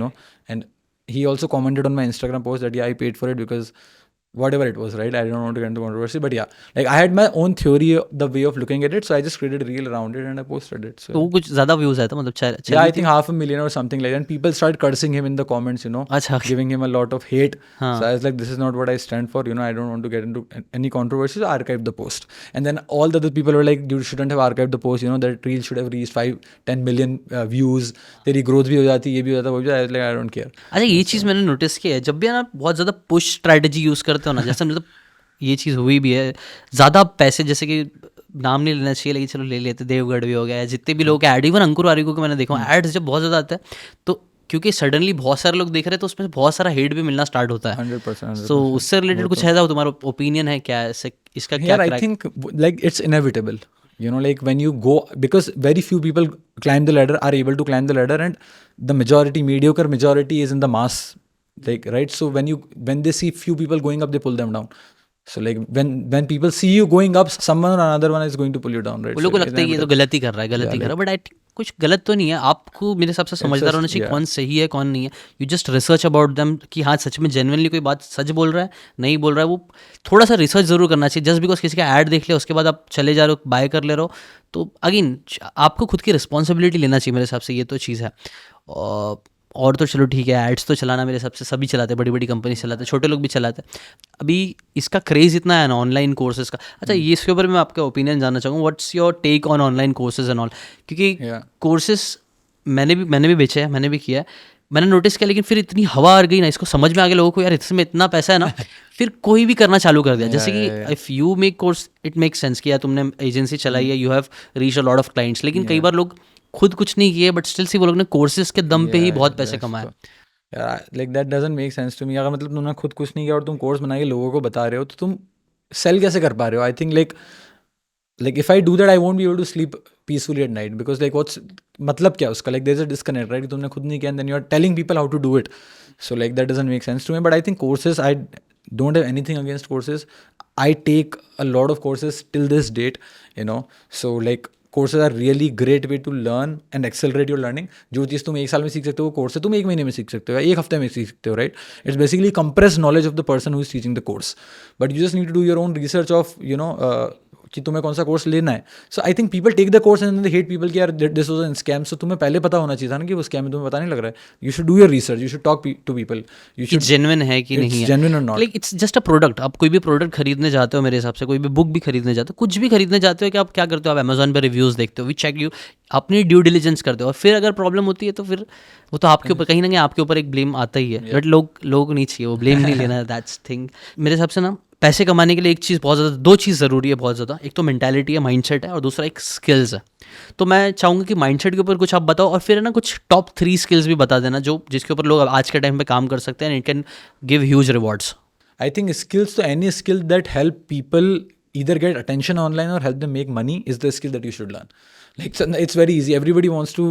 B: And he also commented on my Instagram post that yeah, I paid for it because whatever it was, right? I don't want to get into controversy, but yeah, like I had my own theory, the way of looking at it, so I just created a reel around it and I posted it.
A: तो
B: So
A: वो कुछ ज़्यादा views आया था मतलब
B: yeah, I think 500,000 or something like that. And people started cursing him in the comments,
A: अच्छा
B: giving him a lot of hate.
A: हाँ
B: So I was like, this is not what I stand for. I don't want to get into any controversies. I archived the post. And then all the other people were like, you shouldn't have archived the post. That reel should have reached 5-10 million views. तेरी growth भी हो जाती, ये भी हो जाता, वो भी हो जाता. I was like, I don't care.
A: अच्छा ये चीज़ मैंने नोटिस किया है जब भी आप बहुत ज़्यादा पुश स्ट्रैटेजी यूज़ करते हो ना जैसे मतलब ये चीज़ हुई भी है ज़्यादा पैसे जैसे कि नाम नहीं लेना चाहिए लेकिन चलो ले लेते देवगढ़ भी हो गया जितने भी लोग ऐड इवन अंकुर वारिको को मैंने देखा एड्स जब बहुत ज़्यादा आता है तो क्योंकि सडनली बहुत सारे लोग देख रहे हैं तो उसमें बहुत सारा हेट भी मिलना स्टार्ट होता है
B: 100%.
A: सो उससे रिलेटेड कुछ है तुम्हारा ओपिनियन है क्या ऐसे इसका क्या
B: Yeah, I think like it's inevitable. Like when you go, because very few people climb the ladder, are able to climb the ladder, and the mediocre majority is in the mass, like, right? So when they see few people going up, they pull them down. So like when people see you going up, someone or another one is going to pull you down, right?
A: वो लोग को
B: So it's
A: लगता है कि ये तो गलत ही कर रहा है गलत ही कर रहा है बट आई कुछ गलत तो नहीं है आपको मेरे हिसाब से समझदार होना चाहिए कौन सही है कौन नहीं है you just research about them कि हाँ सच में जेन्युइनली कोई बात सच बोल रहा है नहीं बोल रहा है वो थोड़ा सा रिसर्च जरूर करना चाहिए जस्ट बिकॉज किसी का ऐड देख लिया उसके बाद आप चले जा रहे हो बाय कर ले रहे हो तो अगेन आपको खुद की रिस्पॉन्सिबिलिटी लेना चाहिए मेरे हिसाब से ये तो चीज़ है और तो चलो ठीक है एड्स तो चलाना मेरे हिसाब से सभी चलाते हैं बड़ी बड़ी कंपनी चलाते हैं छोटे लोग भी चलाते हैं अभी इसका क्रेज़ इतना है ना ऑनलाइन कोर्सेज का अच्छा ये इसके ऊपर मैं आपका ओपिनियन जानना चाहूँगा what's your take on online courses and all क्योंकि कोर्सेज मैंने भी बेचे हैं मैंने भी किया है मैंने नोटिस किया लेकिन फिर इतनी हवा आ गई ना इसको समझ में आ गया लोगों को यार इसमें इतना पैसा है ना फिर कोई भी करना चालू कर दिया जैसे कि if you make course it make sense कि यार तुमने एजेंसी चलाई है you have reach a lot of clients लेकिन कई बार लोग खुद कुछ नहीं किए बट स्टिल सी वो लोग ने कोर्सेज के दम पे ही बहुत पैसे कमाए
B: like that doesn't make sense to me अगर मतलब तुमने खुद कुछ नहीं किया और तुम कोर्स बना के लोगों को बता रहे हो तो तुम सेल कैसे कर पा रहे हो I think like if I do that I won't be able to sleep peacefully at night because like what's मतलब क्या उसका like there's a disconnect right तुमने खुद नहीं किया and then you're telling people how to do it so like that doesn't make sense to me but I think courses I don't have anything against courses I take a lot of courses till this date so like courses are really great way to learn and accelerate your learning जो चीज़ तुम एक साल में सीख सकते हो वो course है तुम एक महीने में सीख सकते हो या एक हफ्ते में सीख सकते हो right it's basically compressed knowledge of the person who is teaching the course but you just need to do your own research of कि तुम्हें कौन सा कोर्स लेना है so I think people take the course and they hate people कि यार this was an scam so तुम्हें पहले पता होना चाहिए था ना कि वो स्कैम है तुम्हें पता नहीं लग रहा है you should do your research you should talk to people you should
A: genuine है कि नहीं है
B: जेन्युइन और not
A: like it's just a product आप कोई भी प्रोडक्ट खरीदने जाते हो मेरे हिसाब से कोई भी बुक भी खरीदने जाते हो कुछ भी खरीदने जाते हो कि आप क्या करते हो आप अमेजोन पे रिव्यूज़ देखते हो वी चेक यू अपनी ड्यू डिलिजेंस करते हो और फिर अगर प्रॉब्लम होती है तो फिर वो तो आपके ऊपर कहीं ना कहीं आपके ऊपर एक ब्लेम आता ही है बट लोग नहीं चाहिए वो ब्लेम नहीं लेना दैट्स थिंग मेरे हिसाब से ना पैसे कमाने के लिए एक चीज़ बहुत ज़्यादा दो चीज़ ज़रूरी है बहुत ज़्यादा एक तो मेंटालिटी है माइंडसेट है और दूसरा एक स्किल्स है तो मैं चाहूँगा कि माइंडसेट के ऊपर कुछ आप बताओ और फिर है ना कुछ टॉप 3 स्किल्स भी बता देना जो जिसके ऊपर लोग आज के टाइम पे काम कर सकते हैं and it can give huge rewards
B: I think skills तो any skill that help people either get attention online or help them make money is the skill that you should learn like it's very easy everybody wants to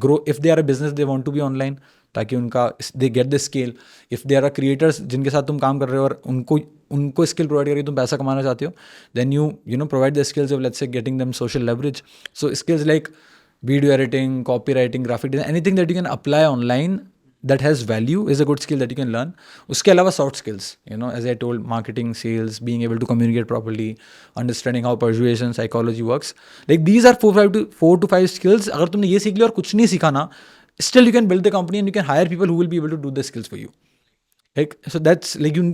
B: grow if they are a business they want to be online ताकि उनका they get the scale if they are creators जिनके साथ तुम काम कर रहे हो और उनको स्किल प्रोवाइड करके तुम पैसा कमाना चाहते हो then you provide the skills of let's say getting them social leverage so skills like video editing copy writing graphic design anything that you can apply online that has value is a good skill that you can learn uske alawa soft skills as I told marketing sales being able to communicate properly understanding how persuasion psychology works like these are 4 to 5 skills agar tumne ye seekh liya aur kuch nahi सीखा ना still you can build the company and you can hire people who will be able to do the skills for you like so that's like you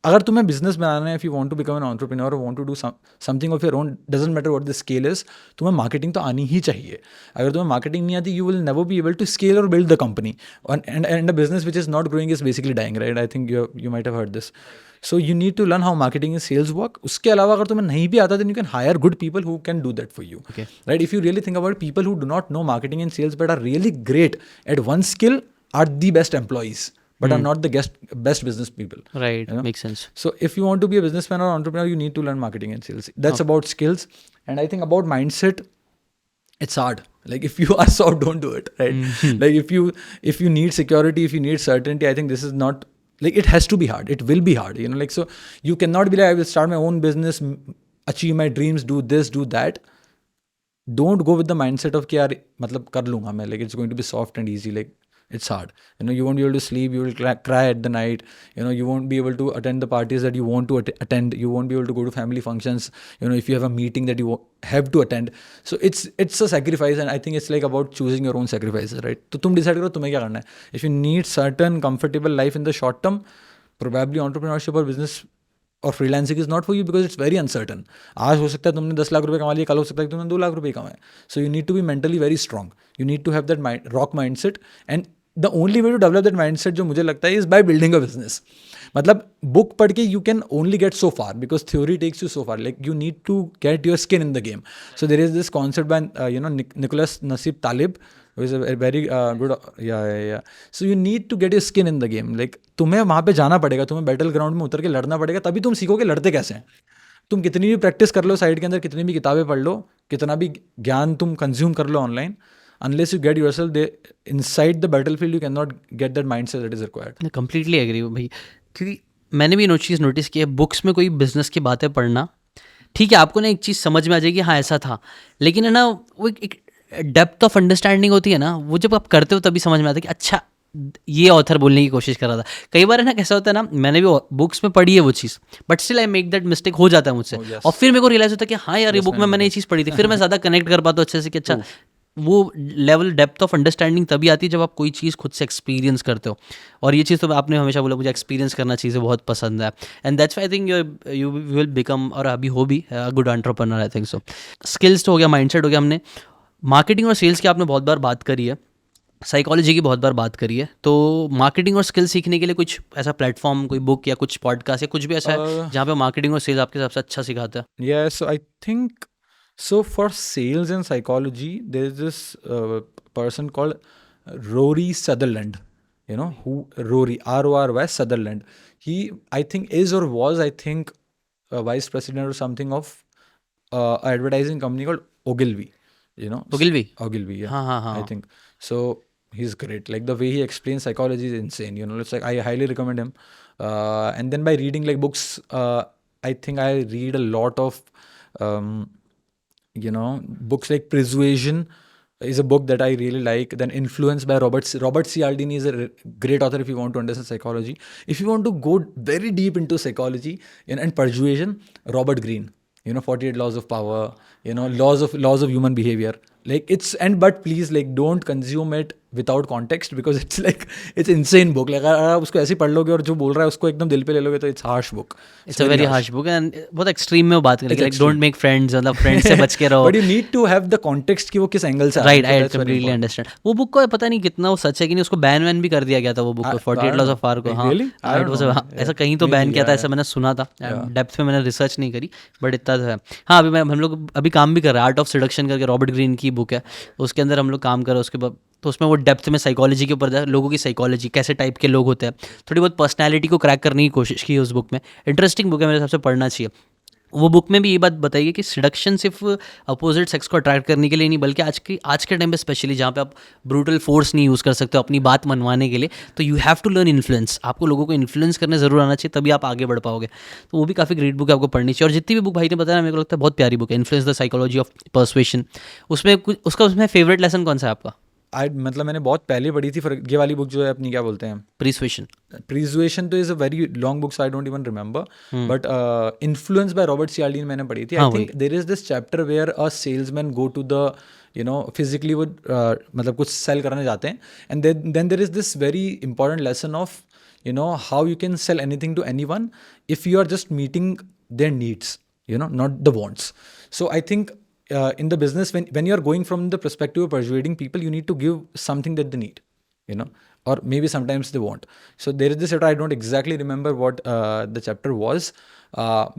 B: अगर तुम्हें business बनाना है if you want to become an entrepreneur और want to do something of your own doesn't matter what the scale is तुम्हें marketing तो आनी ही चाहिए अगर तुम्हें मार्केटिंग नहीं आती you will never be able to scale और build the company and a business which is not growing is basically dying right I think you might have heard this so you need to learn how marketing is sales work उसके अलावा अगर तुम्हें नहीं भी आता then you can hire good people who can do that for you right if you really think about people who do not know marketing and sales but are really great at one skill are the best employees but are not the best business people.
A: Right, makes sense.
B: So if you want to be a businessman or entrepreneur, you need to learn marketing and sales. That's about skills. And I think about mindset, it's hard. Like if you are soft, don't do it, right? Like if you need security, if you need certainty, I think this is not, like it has to be hard. It will be hard, like so you cannot be like, I will start my own business, achieve my dreams, do this, do that. Don't go with the mindset of कि यार मतलब कर लूँगा मैं, like it's going to be soft and easy. Like it's hard. You won't be able to sleep, you will cry at the night, you won't be able to attend the parties that you want to attend, you won't be able to go to family functions, if you have a meeting that you have to attend. So it's a sacrifice, and I think it's like about choosing your own sacrifices, right? तो तुम decide करो तुम्हें क्या करना है. If you need certain comfortable life in the short term, probably entrepreneurship or business और freelancing is not for you because it's very uncertain. आज हो सकता है तुमने 10 लाख रुपए कमा लिए, कल हो सकता है कि तुमने 2 लाख रुपए कमाए. So you need to be mentally very strong, you need to have that rock mindset, and the only way to develop that mindset जो मुझे लगता है is by building a business. मतलब बुक पढ़ के you can only get so far because theory takes you so far. Like you need to get your skin in the game. So there is this concept bye Nicholas नसीब तालिब, who is a very good so you need to get your skin in the game. Like तुम्हें वहाँ पे जाना पड़ेगा, तुम्हें battle ground में उतर के लड़ना पड़ेगा, तभी तुम सीखोगे लड़ते कैसे हैं. तुम कितनी भी प्रैक्टिस कर लो साइड के अंदर, कितनी भी किताबें पढ़ लो, कितना भी ज्ञान तुम कंज्यूम कर लो online, unless you get yourself there inside the battlefield, you cannot get that mindset that is required.
A: मैं completely agree हूँ भाई, क्योंकि मैंने भी चीज़ नोटिस की है, बुक्स में कोई बिजनेस की बातें पढ़ना ठीक है, आपको ना एक चीज़ समझ में आ जाएगी, हाँ ऐसा था, लेकिन है ना वो एक डेप्थ ऑफ अंडरस्टैंडिंग होती है ना, वो जब आप करते हो तभी समझ में आता है कि अच्छा ये ऑथर बोलने की कोशिश कर रहा था. कई बार है ना कैसा होता है ना, मैंने भी बुक्स में पढ़ी है वो चीज़, but still I make that mistake, हो जाता है मुझसे. और फिर मेरे को रियलाइज होता है कि हाँ यार ये बुक में मैंने ये चीज़ पढ़ी थी, फिर मैं ज़्यादा कनेक्ट कर पाता हूँ अच्छे से कि अच्छा वो लेवल डेप्थ ऑफ अंडरस्टैंडिंग तभी आती है जब आप कोई चीज़ खुद से एक्सपीरियंस करते हो. और ये चीज़ तो आपने हमेशा बोला मुझे एक्सपीरियंस करना चीज़ें बहुत पसंद है, and that's why I think you will become, और अभी हो भी good entrepreneur. I think so. Skills तो हो गया, माइंडसेट हो गया, हमने मार्केटिंग और सेल्स की आपने बहुत बार बात करी है, साइकोलॉजी की बहुत बार बात करी है. तो मार्केटिंग और स्किल सीखने के लिए कुछ ऐसा प्लेटफॉर्म, कोई बुक या कुछ पॉडकास्ट या कुछ भी ऐसा है जहाँ पे मार्केटिंग और सेल्स आपके सबसे अच्छा सिखाता है?
B: Yeah, so I think so for sales and psychology there is this person called Rory Sutherland, who Rory RORY Sutherland. He I think is or was I think a vice president or something of an advertising company called Ogilvy. Ogilvy, yeah.
A: हाँ.
B: I think so. He's great. Like the way he explains psychology is insane. It's like I highly recommend him. And then by reading like books, I think I read a lot of books like Persuasion is a book that I really like. Then Influence by Robert Cialdini is a great author if you want to understand psychology. If you want to go very deep into psychology and Persuasion, Robert Greene. 48 Laws of Power, laws of human behavior. Like but please like don't consume it without context because it's insane book. Like अगर आप उसको ऐसे ही पढ़ लोगे और जो बोल रहा है उसको एकदम दिल पे ले लोगे तो it's harsh book.
A: It's a very harsh book and बहुत एक्सट्रीम में वो बात करेगी, like don't make friends, मतलब फ्रेंड्स से बच के रहो.
B: But you need to have the context कि वो किस एंगल से
A: right, I completely understand. वो बुक को पता नहीं कितना वो सच है कि नहीं, उसको बैन भी कर दिया गया था वो बुक को, 48 Laws of Power को. हाँ, ऐसा कहीं तो बैन किया था, ऐसा मैंने सुना था. डेप्थ में मैंने रिसर्च नहीं करी बट इतना तो है. हाँ, अभी हम लोग अभी काम भी कर रहे हैं, आर्ट ऑफ सेडक्शन करके रॉबर्ट ग्रीन की बुक है, उसके अंदर हम लोग काम कर रहे हैं. उसके बाद तो उसमें वो डेप्थ में साइकोलॉजी के ऊपर जाए, लोगों की साइकोलॉजी, कैसे टाइप के लोग होते हैं, थोड़ी बहुत पर्सनैलिटी को क्रैक करने की कोशिश की है उस बुक में. इंटरेस्टिंग बुक है, मेरे हिसाब से पढ़ना चाहिए. वो बुक में भी ये बात बताइए कि सिडक्शन सिर्फ अपोजिट सेक्स को अट्रैक्ट करने के लिए नहीं, बल्कि आज के टाइम पे स्पेशली जहाँ पे आप ब्रूटल फोर्स नहीं यूज़ कर सकते हो अपनी बात मनवाने के लिए, तो you have to learn influence. आपको लोगों को इन्फ्लुएंस करने ज़रूर आना चाहिए, तभी आप आगे बढ़ पाओगे. तो वो भी काफ़ी ग्रेट बुक है, आपको पढ़नी चाहिए. और जितनी भी बुक भाई ने बताया मेरे को लगता है बहुत प्यारी बुक है, influence the psychology of persuasion. उसमें उसमें फेवरेट लेसन कौन सा है आपका?
B: मतलब मैंने बहुत पहले पढ़ी थी, ये वाली बुक जो है अपनी क्या बोलते हैं, Persuasion तो is a very long book, so I don't even remember. But influence by Robert Cialdini मैंने पढ़ी थी. I think there is this chapter where a salesman go to the physically वो मतलब कुछ सेल करने जाते हैं, and then there is this very important lesson of how you can sell anything to anyone if you are just meeting their needs, not the wants. So I think in the business, when you are going from the perspective of persuading people, you need to give something that they need, or maybe sometimes they want. So there is this chapter, I don't exactly remember what the chapter was,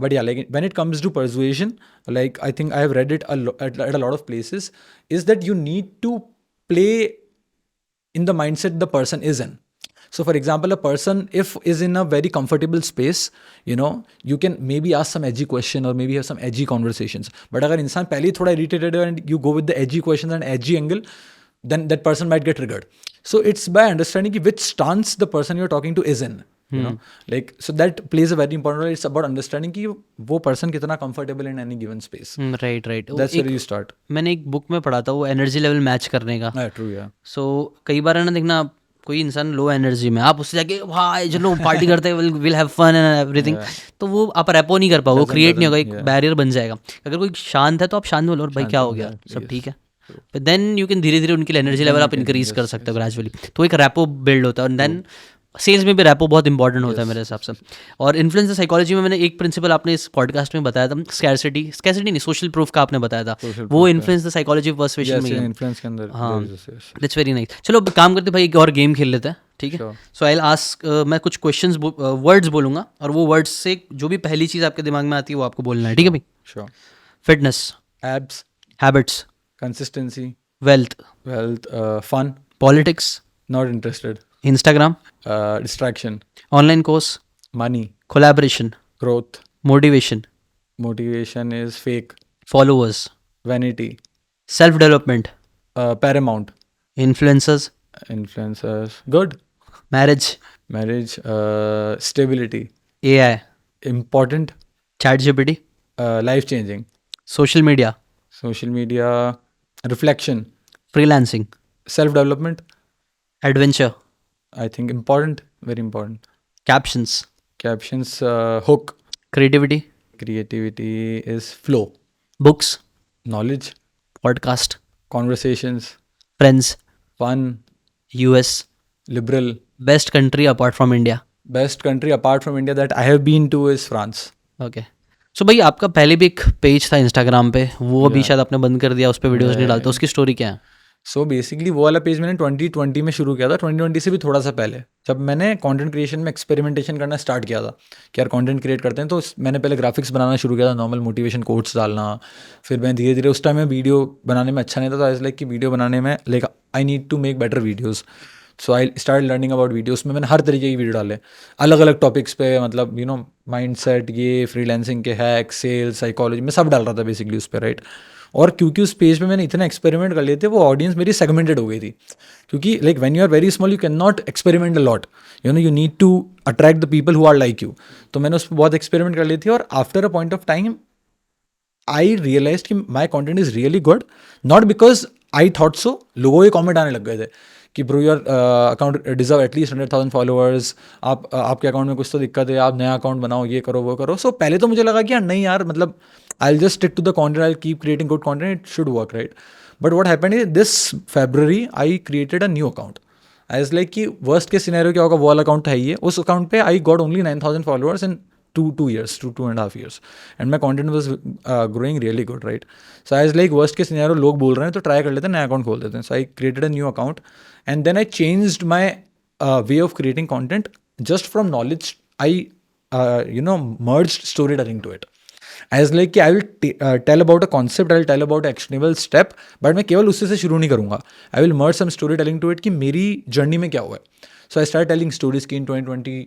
B: but yeah, like when it comes to persuasion, like I think I have read it at a lot of places, is that you need to play in the mindset the person is in. So for example, a person if is in a very comfortable space, you can maybe ask some edgy question or maybe have some edgy conversations. But अगर इंसान पहले ही थोड़ा irritated है and you go with the edgy questions and edgy angle, then that person might get triggered. So it's by understanding which stance the person you're talking to is in. Like so that plays a very important role. It's about understanding कि वो person कितना comfortable in any given space.
A: Right.
B: That's where you start.
A: मैंने एक book में पढ़ा था वो energy level match करने का.
B: True, yeah.
A: So कई बार है ना देखना कोई इंसान लो एनर्जी में, आप उससे जाके भाई चलो पार्टी करते हैं, will have fun and everything, तो वो आप रेपो नहीं कर पाओगे, वो क्रिएट नहीं होगा, एक बैरियर बन जाएगा। अगर कोई शांत है तो आप शांत बोलो और भाई क्या हो गया, सब ठीक है, देन यू कैन धीरे धीरे उनकी एनर्जी लेवल आप इंक्रीज कर सकते हो ग्रेजुअली, तो एक रैपो बिल्ड होता है। और देन सेल्स में भी रैपो बहुत इंपॉर्टेंट होता है मेरे हिसाब से। और इन्फ्लुएंसर साइकोलॉजी में मैंने एक प्रिंसिपल आपने इस पॉडकास्ट में बताया था, स्कैरसिटी नहीं, सोशल प्रूफ का आपने बताया था, वो influence the psychology of persuasion में
B: इन्फ्लुएंस के अंदर।
A: हाँ, दैट्स वेरी नाइस। चलो अब काम करते भाई, एक और गेम खेल लेते हैं, ठीक है? सो आई विल आस्क, मैं कुछ क्वेश्चंस वर्ड्स बोलूंगा और वो वर्ड्स से जो भी पहली चीज़ आपके दिमाग में आती है वो आपको बोलना है, ठीक है भाई?
B: Sure.
A: Fitness,
B: abs,
A: habits,
B: consistency,
A: wealth,
B: fun,
A: politics,
B: not interested,
A: Instagram,
B: distraction,
A: online course,
B: money,
A: collaboration,
B: growth,
A: motivation,
B: motivation is fake,
A: followers,
B: vanity,
A: self development,
B: paramount,
A: influencers,
B: influencers, good,
A: marriage,
B: marriage, stability,
A: AI,
B: important,
A: ChatGPT,
B: life changing,
A: social media,
B: social media, reflection,
A: freelancing,
B: self development,
A: adventure,
B: I think important, very important,
A: captions,
B: captions, hook,
A: creativity,
B: creativity is flow,
A: books,
B: knowledge,
A: podcast,
B: conversations,
A: friends,
B: fun,
A: US,
B: liberal.
A: Best country apart from India.
B: Best country apart from India that I have been to is France.
A: Okay, so भाई आपका पहले भी एक page था Instagram पे, वो अभी शायद आपने बंद कर दिया, उस पर वीडियोस नहीं डालते, उसकी स्टोरी क्या है?
B: सो बेसिकली वो वाला पेज मैंने 2020 में शुरू किया था, 2020 से भी थोड़ा सा पहले, जब मैंने कंटेंट क्रिएशन में एक्सपेरिमेंटेशन करना स्टार्ट किया था कि यार कंटेंट क्रिएट करते हैं, तो मैंने पहले ग्राफिक्स बनाना शुरू किया था, नॉर्मल मोटिवेशन कोट्स डालना। फिर मैं धीरे धीरे, उस टाइम में वीडियो बनाने में अच्छा नहीं था, तो आई लाइक कि वीडियो बनाने में like I need to make better videos. So I start learning about videos में मैंने हर तरीके की वीडियो डाले, अलग अलग टॉपिक्स पे, मतलब यू नो माइंडसेट, ये फ्रीलांसिंग के हैक, सेल्स, साइकोलॉजी, मैं सब डाल रहा था बेसिकली उस पर, राइट। और क्योंकि उस पेज पे मैंने इतना एक्सपेरिमेंट कर लिए थे, वो ऑडियंस मेरी सेगमेंटेड हो गई थी, क्योंकि like when you are very small you can not experiment a lot, you know, you need to attract the people who are like you. तो मैंने उस पर बहुत एक्सपेरिमेंट कर ली थी, और after a point of time I realize कि my content is really good, not because I thought so, लोगों के कॉमेंट आने लग गए थे कि bro your account deserve at least 100,000 followers, आपके अकाउंट में कुछ तो दिक्कत है, आप नया अकाउंट बनाओ, ये करो वो करो। सो पहले तो मुझे लगा कि यार नहीं यार, मतलब I will just stick to the content, I will keep creating good content, it should work, right. But what happened is this February I created a new account. I was like कि worst के scenario क्या होगा, वो वाला account है ही है, उस account पे I got only 9,000 followers in 2.5 years, and my content was growing really good, right? So I was like, worst case scenario, लोग बोल रहे हैं तो ट्राई कर लेते हैं, नया अकाउंट खोल देते हैं। So I created a new account, and then I changed my way of creating content just from knowledge. I merged storytelling to it. I was like कि I will tell about a concept, I will tell about an actionable step, but मैं केवल उससे से शुरू नहीं करूँगा। I will merge some storytelling to it कि मेरी जर्नी में क्या हुआ है। So I started telling stories कि in 2020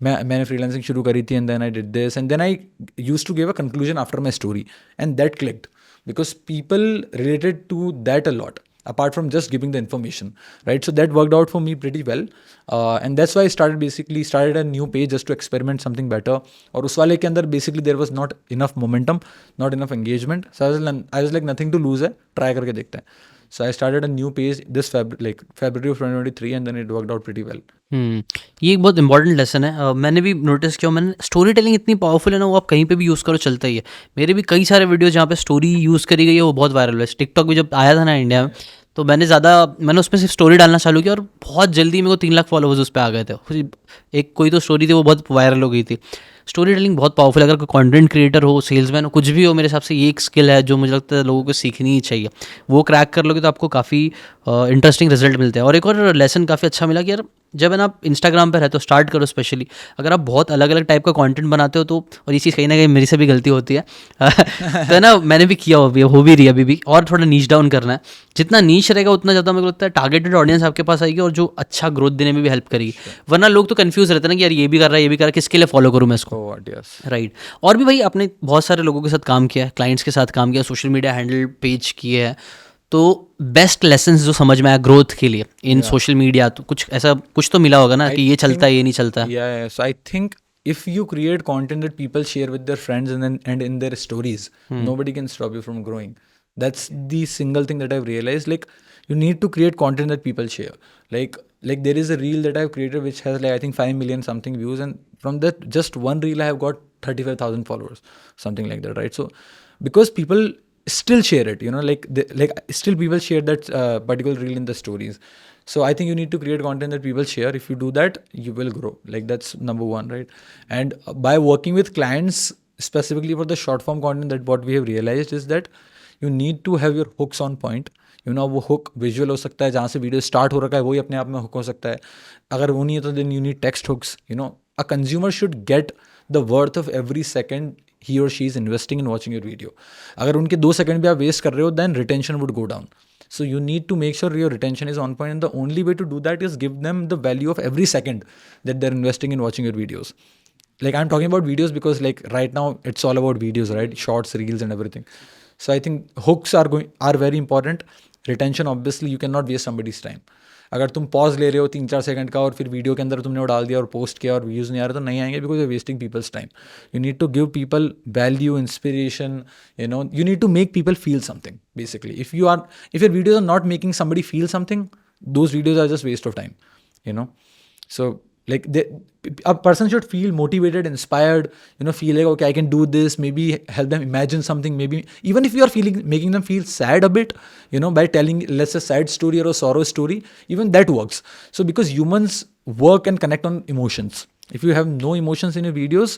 B: मैंने फ्रीलांसिंग शुरू करी थी, and then I did this, and then I used to give a conclusion after my story, and that clicked because people related to that a lot apart from just giving the information, right? So that worked out for me pretty well, and that's why I started a new page just to experiment something better. और उस वाले के अंदर basically there was not enough momentum, not enough engagement, so I was like nothing to lose है, try करके देखते हैं। So I started a new page this February of 2023, and then it worked out pretty well.
A: ये एक बहुत important lesson है। मैंने भी नोटिस किया, मैंने स्टोरी टेलिंग इतनी पावरफुल है ना, वो आप कहीं पे भी यूज़ करो चलता ही है। मेरे भी कई सारे वीडियो जहाँ पे स्टोरी यूज़ करी गई है वो बहुत वायरल हुआ है। टिकटॉक भी जब आया था ना इंडिया में, तो मैंने उसमें सिर्फ स्टोरी डालना चालू किया, और बहुत जल्दी मेरे को 3 लाख फॉलोवर्स उस पर आ गए थे। एक कोई तो स्टोरी थी वो बहुत वायरल हो गई थी। स्टोरी टेलिंग बहुत पावरफुल है। अगर कोई कंटेंट क्रिएटर हो, सेल्समैन हो, कुछ भी हो, मेरे हिसाब से ये एक स्किल है जो मुझे लगता है लोगों को सीखनी ही चाहिए। वो क्रैक कर लोगे तो आपको काफ़ी इंटरेस्टिंग रिजल्ट मिलते हैं। और एक और लेसन काफ़ी अच्छा मिला कि यार जब है ना आप इंस्टाग्राम पर रहते हो, स्टार्ट करो स्पेशली अगर आप बहुत अलग अलग टाइप का कंटेंट बनाते हो तो, और ये चीज़ कहीं ना कहीं मेरी से भी गलती होती है तो है ना, मैंने भी किया, हो भी रही है अभी भी, और थोड़ा नीच डाउन करना है। जितना नीच रहेगा उतना ज़्यादा मेरे को लगता है टारगेटेड ऑडियंस आपके पास आएगी, और जो अच्छा ग्रोथ देने में भी हेल्प करेगी। वरना लोग तो कन्फ्यूज रहते हैं ना कि यार ये भी कर रहा है, ये भी कर रहा है, किसके लिए फॉलो करूँ मैं इसको, राइट। और भी भाई आपने बहुत सारे लोगों के साथ काम किया है, क्लाइंट्स के साथ काम किया, सोशल मीडिया हैंडल पेज किए है, तो बेस्ट लेसन्स जो समझ में आया ग्रोथ के लिए इन सोशल मीडिया, तो कुछ ऐसा कुछ तो मिला होगा ना कि ये चलता है, ये नहीं चलता।
B: So I think if you create content that people share with their friends and in their stories, nobody can stop you from growing. That's the single thing that I've realized. Like, you need to create content that people share. Like, like there is a reel that I've created which has like I think 5 million something views, and from that just one reel I have got 35,000 followers, something like that, right? So because people still share it, like still people share that particular reel in the stories. So I think you need to create content that people share. If you do that, you will grow. Like that's number one, right? And by working with clients specifically for the short form content, that what we have realized is that you need to have your hooks on point. वो hook visual हो सकता है, जहाँ से video start हो रखा है वही अपने आप में हुक हो सकता है. अगर वो नहीं है तो then you need text hooks. A consumer should get the worth of every second he or she is investing in watching your video. अगर उनके 2 सेकंड भी आप वेस्ट कर रहे हो, then retention would go down. So you need to make sure your retention is on point, and the only way to do that is give them the value of every second that they're investing in watching your videos. Like I'm talking about videos because like right now it's all about videos, right? Shorts, reels and everything. So I think hooks are very important. Retention, obviously you cannot waste somebody's time. अगर तुम pause ले रहे हो 3-4 second का और फिर video के अंदर तुमने वो डाल दिया और पोस्ट किया और व्यूज़ नहीं आ रहे, तो नहीं आएंगे, because you wasting people's time. You need to give people value, inspiration, you need to make people feel something basically. If your videos are not making somebody feel something, those videos are just waste of time. So like a person should feel motivated, inspired, feel like, okay, I can do this, maybe help them imagine something, maybe even if you are making them feel sad a bit, by telling, let's say, sad story or a sorrow story, even that works. So because humans work and connect on emotions. If you have no emotions in your videos,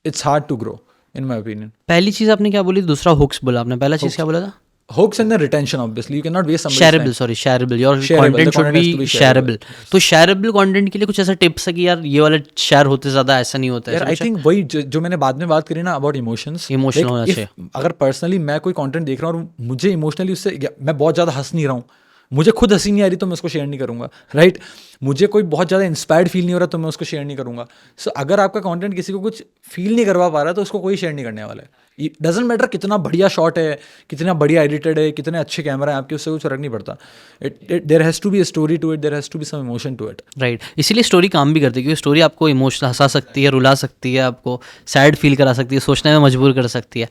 B: it's hard to grow, in my opinion.
A: पहली चीज़ आपने क्या बोली, दूसरा hooks बोला आपने, पहला चीज़ क्या बोला था?
B: Hooks and the retention, obviously. You cannot waste somebody's time.
A: shareable. Your content should be shareable. तो shareable content के लिए कुछ ऐसा टिप्स है कि यार ये वाला शेयर होते ज़्यादा ऐसा नहीं होता है?
B: यार आई थिंक वही जो मैंने बाद में बात करी ना अबाउट इमोशंस.
A: इमोशनल होना चाहिए.
B: अगर पर्सनली मैं कोई कंटेंट देख रहा हूँ और मुझे इमोशनली उससे, मैं बहुत ज़्यादा हंस नहीं रहा हूँ, मुझे खुद हंसी नहीं आ रही, तो मैं उसको शेयर नहीं करूँगा, राइट? मुझे कोई बहुत ज़्यादा इंस्पायर्ड फील नहीं हो रहा, तो मैं उसको शेयर नहीं करूँगा. सो अगर आपका कंटेंट किसी को कुछ फील नहीं करवा पा रहा, तो उसको कोई शेयर नहीं करने वाला है. इट डजेंट मैटर कितना बढ़िया शॉट है, कितना बढ़िया एडिटेड है, कितने अच्छे कैमरा है आपके, उससे कुछ फर्क नहीं पड़ता. There has to be a story to it, there has to be some emotion to it. Right.
A: इसीलिए स्टोरी काम भी करती है, क्योंकि स्टोरी आपको इमोशन हंसा सकती है, रुला सकती है, आपको सैड फील करा सकती है, सोचने में मजबूर कर सकती है.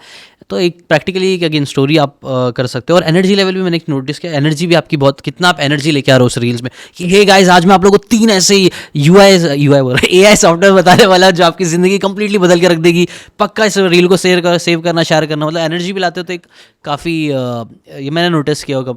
A: तो एक प्रैक्टिकली अगेन स्टोरी आप कर सकते हो. और एनर्जी लेवल भी मैंने नोटिस किया, एनर्जी भी आपकी बहुत, कितना आप एनर्जी लेके आ रहे हो उस रील्स में कि हे गाइस, आज मैं आप लोगों को 3 ऐसे UI बोल रहा, AI सॉफ्टवेयर बताने वाला जो आपकी ज़िंदगी कंप्लीटली बदल के रख देगी. पक्का इस रील को सेव करना, शेयर करना, मतलब एनर्जी भी लाते हो. तो एक काफ़ी ये मैंने नोटिस किया होगा.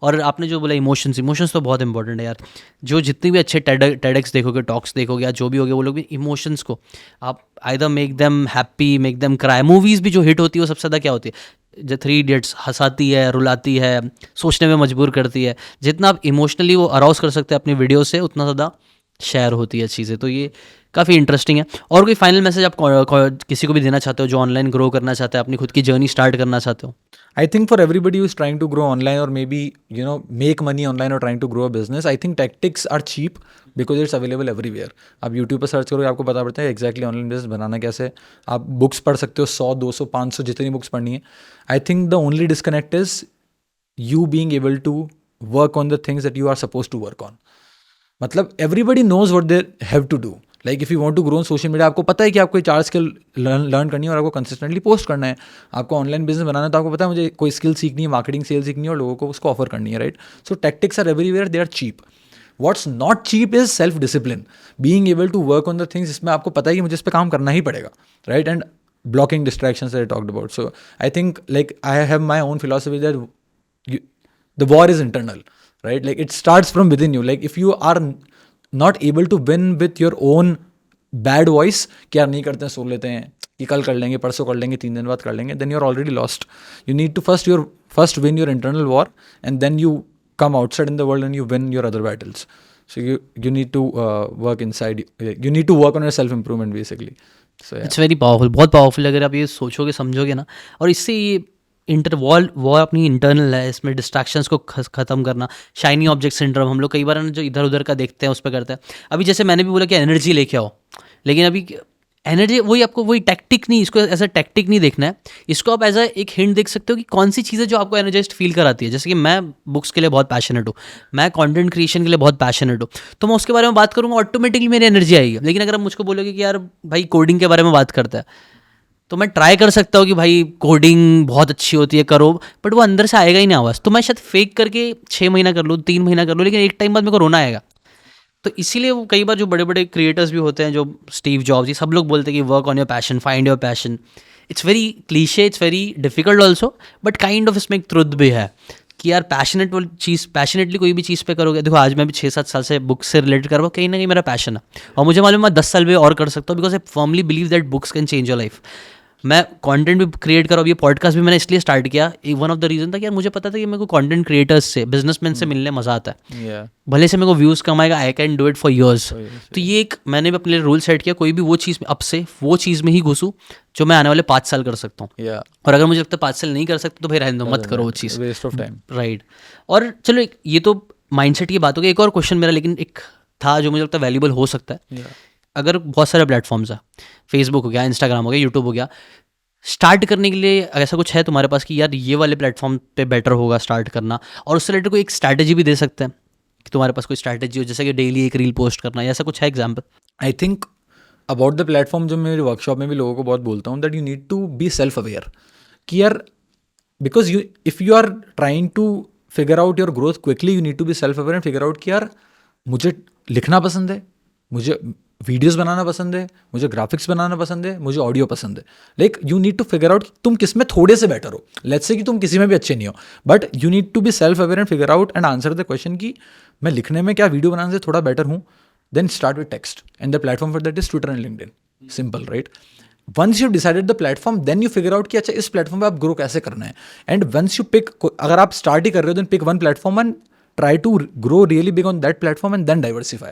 A: और आपने जो बोला इमोशंस तो बहुत इंपॉर्टेंट है यार. जो जितनी भी अच्छे TEDx देखोगे, टॉक्स देखोगे या जो भी होगे, वो लोग भी इमोशंस को आप either make them happy, make them cry. Movies भी जो हिट होती है वो सबसे ज़्यादा क्या होती है, जो 3 इडियट्स, हंसाती है, रुलाती है, सोचने में मजबूर करती है. जितना आप इमोशनली वो अराउज कर सकते हैं अपनी वीडियो से, उतना ज़्यादा शेयर होती है चीज़ें. तो ये काफ़ी इंटरेस्टिंग है. और कोई फाइनल मैसेज आप किसी को भी देना चाहते हो जो ऑनलाइन ग्रो करना चाहते हैं, अपनी खुद की जर्नी स्टार्ट करना चाहते हो?
B: I think for everybody who is trying to grow online or maybe make money online or trying to grow a business, I think tactics are cheap because it's available everywhere. आप YouTube पर search करोगे, आपको पता पड़ता है exactly online business बनाना कैसे. आप books पढ़ सकते हो, 100, 200, 500 जितनी बुक्स पढ़नी है. I think the only disconnect is you being able to work on the things that you are supposed to work on. मतलब everybody knows what they have to do. Like if you want to grow on social media, आपको पता है कि आपको 4 skill learn करनी है और आपको कंसिस्टेंटली पोस्ट करना है. आपको ऑनलाइन बिजनेस बनाना है, तो आपको पता है मुझे कोई स्किल सीखनी है, मार्केटिंग, सेल सीखनी है और लोगों को उसको ऑफर करनी है, right? So tactics are everywhere, they are cheap. What's not cheap is self discipline, being able to work on the things जिसमें आपको पता है कि मुझे इस पर काम करना ही पड़ेगा, right? And blocking distractions that I talked about. So I think like I have my own philosophy that the war is internal, right? Like it starts from within you. Like if you are not able to win with your own bad voice, कि यार नहीं करते हैं, सो लेते हैं, कि कल कर लेंगे, परसों कर लेंगे, 3 दिन बाद कर लेंगे, then you're already lost. You need to first win your internal war, and then you come outside in the world and you win your other battles. So you need to work inside. You need to work on your self improvement basically. So yeah.
A: It's very powerful, बहुत powerful. अगर आप ये सोचोगे, समझोगे ना, और इससे ये वॉर अपनी इंटरनल है, इसमें डिस्ट्रैक्शंस को ख़त्म करना. शाइनी ऑब्जेक्ट सिंड्रोम हम लोग कई बार जो इधर उधर का देखते हैं उस पर करते हैं. अभी जैसे मैंने भी बोला कि एनर्जी लेके आओ, लेकिन अभी एनर्जी वही आपको वही टैक्टिक नहीं, इसको ऐसा टैक्टिक नहीं देखना है. इसको आप एज एक हिंट देख सकते हो कि कौन सी चीज़ें जो आपको एनर्जाइज्ड फील कराती है. जैसे कि मैं बुक्स के लिए बहुत पैशनेट हूँ, मैं कंटेंट क्रिएशन के लिए बहुत पैशनेट हूँ, तो मैं उसके बारे में बात करूँगा, ऑटोमेटिकली मेरी एनर्जी आएगी. लेकिन अगर आप मुझको बोलोगे कि यार भाई कोडिंग के बारे में बात करता है, तो मैं ट्राई कर सकता हूँ कि भाई कोडिंग बहुत अच्छी होती है, करो, बट वो अंदर से आएगा ही नहीं आवाज़. तो मैं शायद फेक करके 6 महीना कर लूँ, 3 महीना कर लूँ, लेकिन एक टाइम बाद मेरे को रोना आएगा. तो इसीलिए वो कई बार जो बड़े बड़े क्रिएटर्स भी होते हैं, जो स्टीव जॉब्स, ये सब लोग बोलते हैं कि work on your passion, find your passion. It's very cliche, it's very difficult also, but kind of इसमें एक ट्रुथ भी है कि यार पैशनेट वाली चीज़, पैशनेटली कोई भी चीज़ पे करोगे. देखो आज मैं भी 6-7 साल से बुक्स से रिलेटेड कर रहा हूँ, कहीं ना कहीं मेरा पैशन है और मुझे मालूम है मैं 10 साल में और कर सकता हूँ, because I firmly believe that books can change your life. मैं कंटेंट भी क्रिएट कर रहा हूँ. ये पॉडकास्ट भी मैंने इसलिए स्टार्ट किया, वन ऑफ द रीज़न था कि यार मुझे पता था कि मेरे को कंटेंट क्रिएटर्स से, बिजनेसमैन से मिलने मज़ा आता है.
B: Yeah.
A: भले से मेरे को व्यूज़ कमाएगा, आई can do it for years. तो ये एक मैंने भी अपने लिए रूल सेट किया, कोई भी वो चीज़ अब से वो चीज़ में ही घुसूँ जो मैं आने वाले 5 साल कर सकता हूँ.
B: Yeah.
A: और अगर मुझे लगता है 5 साल नहीं कर सकता तो भाई रहने दो, मत करो वो चीज़.
B: Waste of time.
A: राइट. और चलो ये तो माइंडसेट की बात हो गई. एक और क्वेश्चन मेरा लेकिन एक था जो मुझे लगता है वैल्यूबल हो सकता है.
B: Yeah.
A: अगर बहुत सारे प्लेटफॉर्म्स हैं, फेसबुक हो गया, इंस्टाग्राम हो गया, यूट्यूब हो गया, स्टार्ट करने के लिए ऐसा कुछ है तुम्हारे पास कि यार ये वाले प्लेटफॉर्म पे बेटर होगा स्टार्ट करना, और उससे रिलेटेड कोई एक स्ट्रैटेजी भी दे सकते हैं कि तुम्हारे पास कोई स्ट्रैटेजी हो, जैसे कि डेली एक रील पोस्ट करना, या ऐसा कुछ है example?
B: I think about the platform, जो मैं मेरे वर्कशॉप में भी लोगों को बहुत बोलता हूँ, that you need to be self aware कि यार, because you if you are trying to figure out your growth quickly, you need to be self aware and figure out कि यार मुझे लिखना पसंद है, मुझे वीडियोस बनाना पसंद है, मुझे ग्राफिक्स बनाना पसंद है, मुझे ऑडियो पसंद है. Like you need to figure out तुम किस में थोड़े से बेटर हो. लेट्स से कि तुम किसी में भी अच्छे नहीं हो, but you need to be self aware and figure out and answer the question कि मैं लिखने में क्या वीडियो बनाने से थोड़ा बेटर हूँ. Then start with text and the platform for that is Twitter and LinkedIn. Simple, right? Once you decided the platform, then you figure out कि अच्छा इस प्लेटफॉर्म पे आप ग्रो कैसे करना है. एंड वंस यू पिक, अगर आप स्टार्ट ही कर रहे हो, then pick one platform and try to grow really big on that platform and then diversify.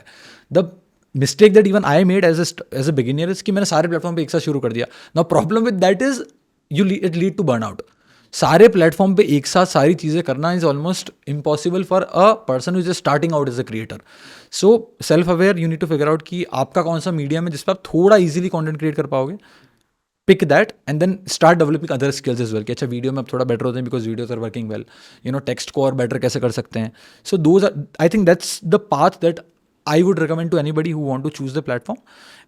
B: The mistake that even I made as a beginner is कि मैंने सारे platform पे एक साथ शुरू कर दिया. Now problem with that is it lead to burn out. सारे प्लेटफॉर्म पे एक साथ सारी चीज़ें करना is almost impossible for a person who is starting out as a creator. So self aware, you need to figure out कि आपका कौन सा मीडियम है जिस पर आप थोड़ा ईजिली कॉन्टेंट क्रिएट कर पाओगे. Pick that and then start developing other skills as well कि अच्छा वीडियो में आप थोड़ा बेटर होते हैं because videos are working well. You know, text को और बेटर कैसे कर सकते हैं. So those are, I think that's the path that I would recommend to anybody who want to choose the platform.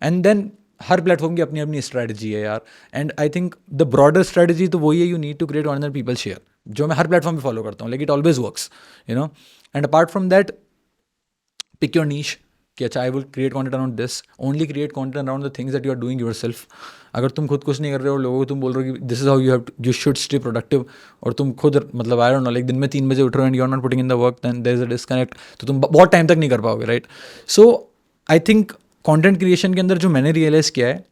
B: And then हर platform की अपनी अपनी स्ट्रैटेजी है यार. And I think the broader strategy तो वही है, you need to create one that people share, जो मैं हर प्लेटफॉर्म पे फॉलो करता हूँ. Like it always works, you know. And apart from that, pick your niche कि अच्छा I will create content around this, only create content around the things that you are doing yourself. अगर तुम खुद कुछ नहीं कर रहे हो, लोगों को तुम बोल रहे हो कि this is how you should stay productive, और तुम खुद मतलब आई डोंट नो लाइक दिन में 3 बजे उठ रहे हो and you are not putting in the work, then there is a disconnect. तो तुम बहुत टाइम तक नहीं कर पाओगे, right? So I think content creation के अंदर जो मैंने रियलाइज़ किया है,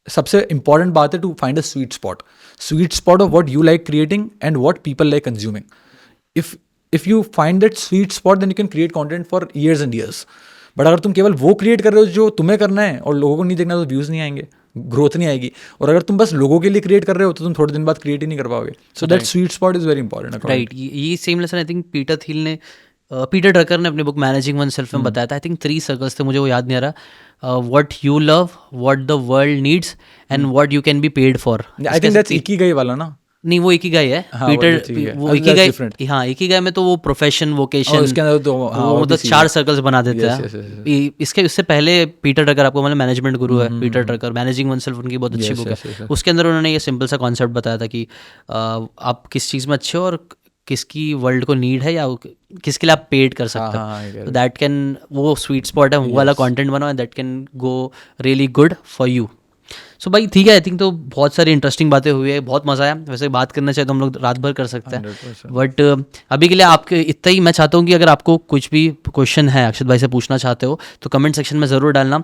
B: सबसे इंपॉर्टेंट बात है to find a sweet spot of what you like creating and what people like consuming. If you find that sweet spot, then you can create content for years and years. But अगर तुम केवल वो create कर रहे हो जो तुम्हें करना है और लोगों को नहीं देखना, तो व्यूज़ नहीं आएंगे, ग्रोथ नहीं आएगी. और अगर तुम बस लोगों के लिए क्रिएट कर रहे हो तो तुम थोड़े दिन बाद क्रिएट ही नहीं कर पाओगे. So that sweet spot is very important.
A: Right. ये same lesson I think Peter Drucker ने अपने बुक मैनेजिंग वन सेल्फ में बताया था. आई थिंक 3 सर्कल्स थे, मुझे वो याद नहीं आ रहा. What you love, what the world needs and what you can be paid for.
B: I think that's Ikigai वाला ना.
A: नहीं, वो इकिगाई है. पीटर वो इकिगाई, हाँ इकिगाई में तो वो प्रोफेशन, वोकेशन,
B: उसके अंदर तो
A: वो मतलब 4 सर्कल्स बना देते हैं. इससे पहले पीटर ड्रकर, आपको मतलब मैनेजमेंट गुरु है Peter Drucker, managing one self उनकी बहुत अच्छी बुक है. उसके अंदर उन्होंने ये सिंपल सा कॉन्सेप्ट बताया था कि आप किस चीज़ में अच्छे हो और किसकी वर्ल्ड को नीड है, या किसके लिए आप पेड कर सकते हो. दैट कैन, वो स्वीट स्पॉट है, वो वाला कंटेंट बनाओ and that can go really good for you. So भाई ठीक है, आई थिंक तो बहुत सारी इंटरेस्टिंग बातें हुई है, बहुत मज़ा आया. वैसे बात करना चाहे तो हम लोग रात भर कर सकते हैं, बट अभी के लिए आपके इतना ही मैं चाहता हूँ कि अगर आपको कुछ भी क्वेश्चन है अक्षत भाई से पूछना चाहते हो तो कमेंट सेक्शन में ज़रूर डालना.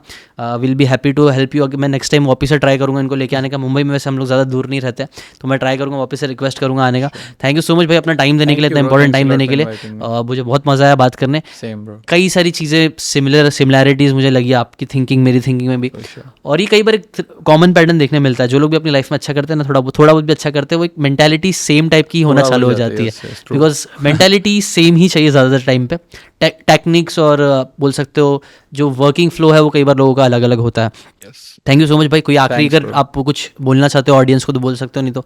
A: Will be happy to help you. मैं नेक्स्ट टाइम वापस से ट्राई करूँगा इनको लेके आने का. मुंबई में वैसे हम लोग ज़्यादा दूर नहीं रहते, तो मैं ट्राई करूँगा, वापस से रिक्वेस्ट करूँगा आने का. थैंक यू सो मच भाई अपना टाइम देने के लिए, इतना इंपॉर्टेंट टाइम देने के लिए. मुझे बहुत मज़ा आया बात करने. कई सारी चीज़ें सिमिलैरिटीज़ मुझे लगी आपकी थिंकिंग, मेरी थिंकिंग में भी. और ये कई बार एक कॉमन पैटर्न देखने मिलता है. जो लोग भी अपनी लाइफ में अच्छा करते हैं ना, थोड़ा बहुत भी अच्छा करते हैं, वो एक मेंटालिटी सेम टाइप की होना चालू हो जाती है. बिकॉज मेंटालिटी सेम ही चाहिए ज़्यादातर टाइम पे. टेक्निक्स और बोल सकते हो जो वर्किंग फ्लो है वो कई बार लोगों का अलग अलग होता है. थैंक यू सो मच भाई. कोई आखिरी अगर आप कुछ बोलना चाहते हो ऑडियंस को तो बोल सकते हो, नहीं तो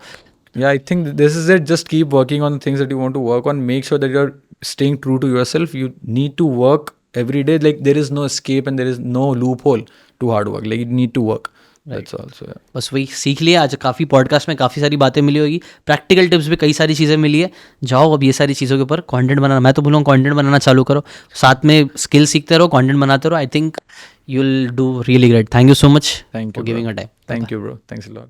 B: yeah, I think this is it. Just keep working on the things that you want to work on. Make sure that you're staying true to yourself. You need to work every day. Like there is no escape and there is no loophole to hard work. Like you need to work. That's also
A: बस वही सीख लिया आज, काफ़ी podcast में काफ़ी सारी बातें मिली होगी, प्रैक्टिकल टिप्स भी कई सारी चीज़ें मिली है। जाओ अब ये सारी चीज़ों के ऊपर कंटेंट बनाना, मैं तो बोलूँगा कंटेंट बनाना चालू करो, साथ में स्किल सीखते रहो, कंटेंट बनाते रहो। आई think you will do really great. Thank you so much
B: thank
A: for
B: you
A: giving a time.
B: Thank you bro, thanks a lot.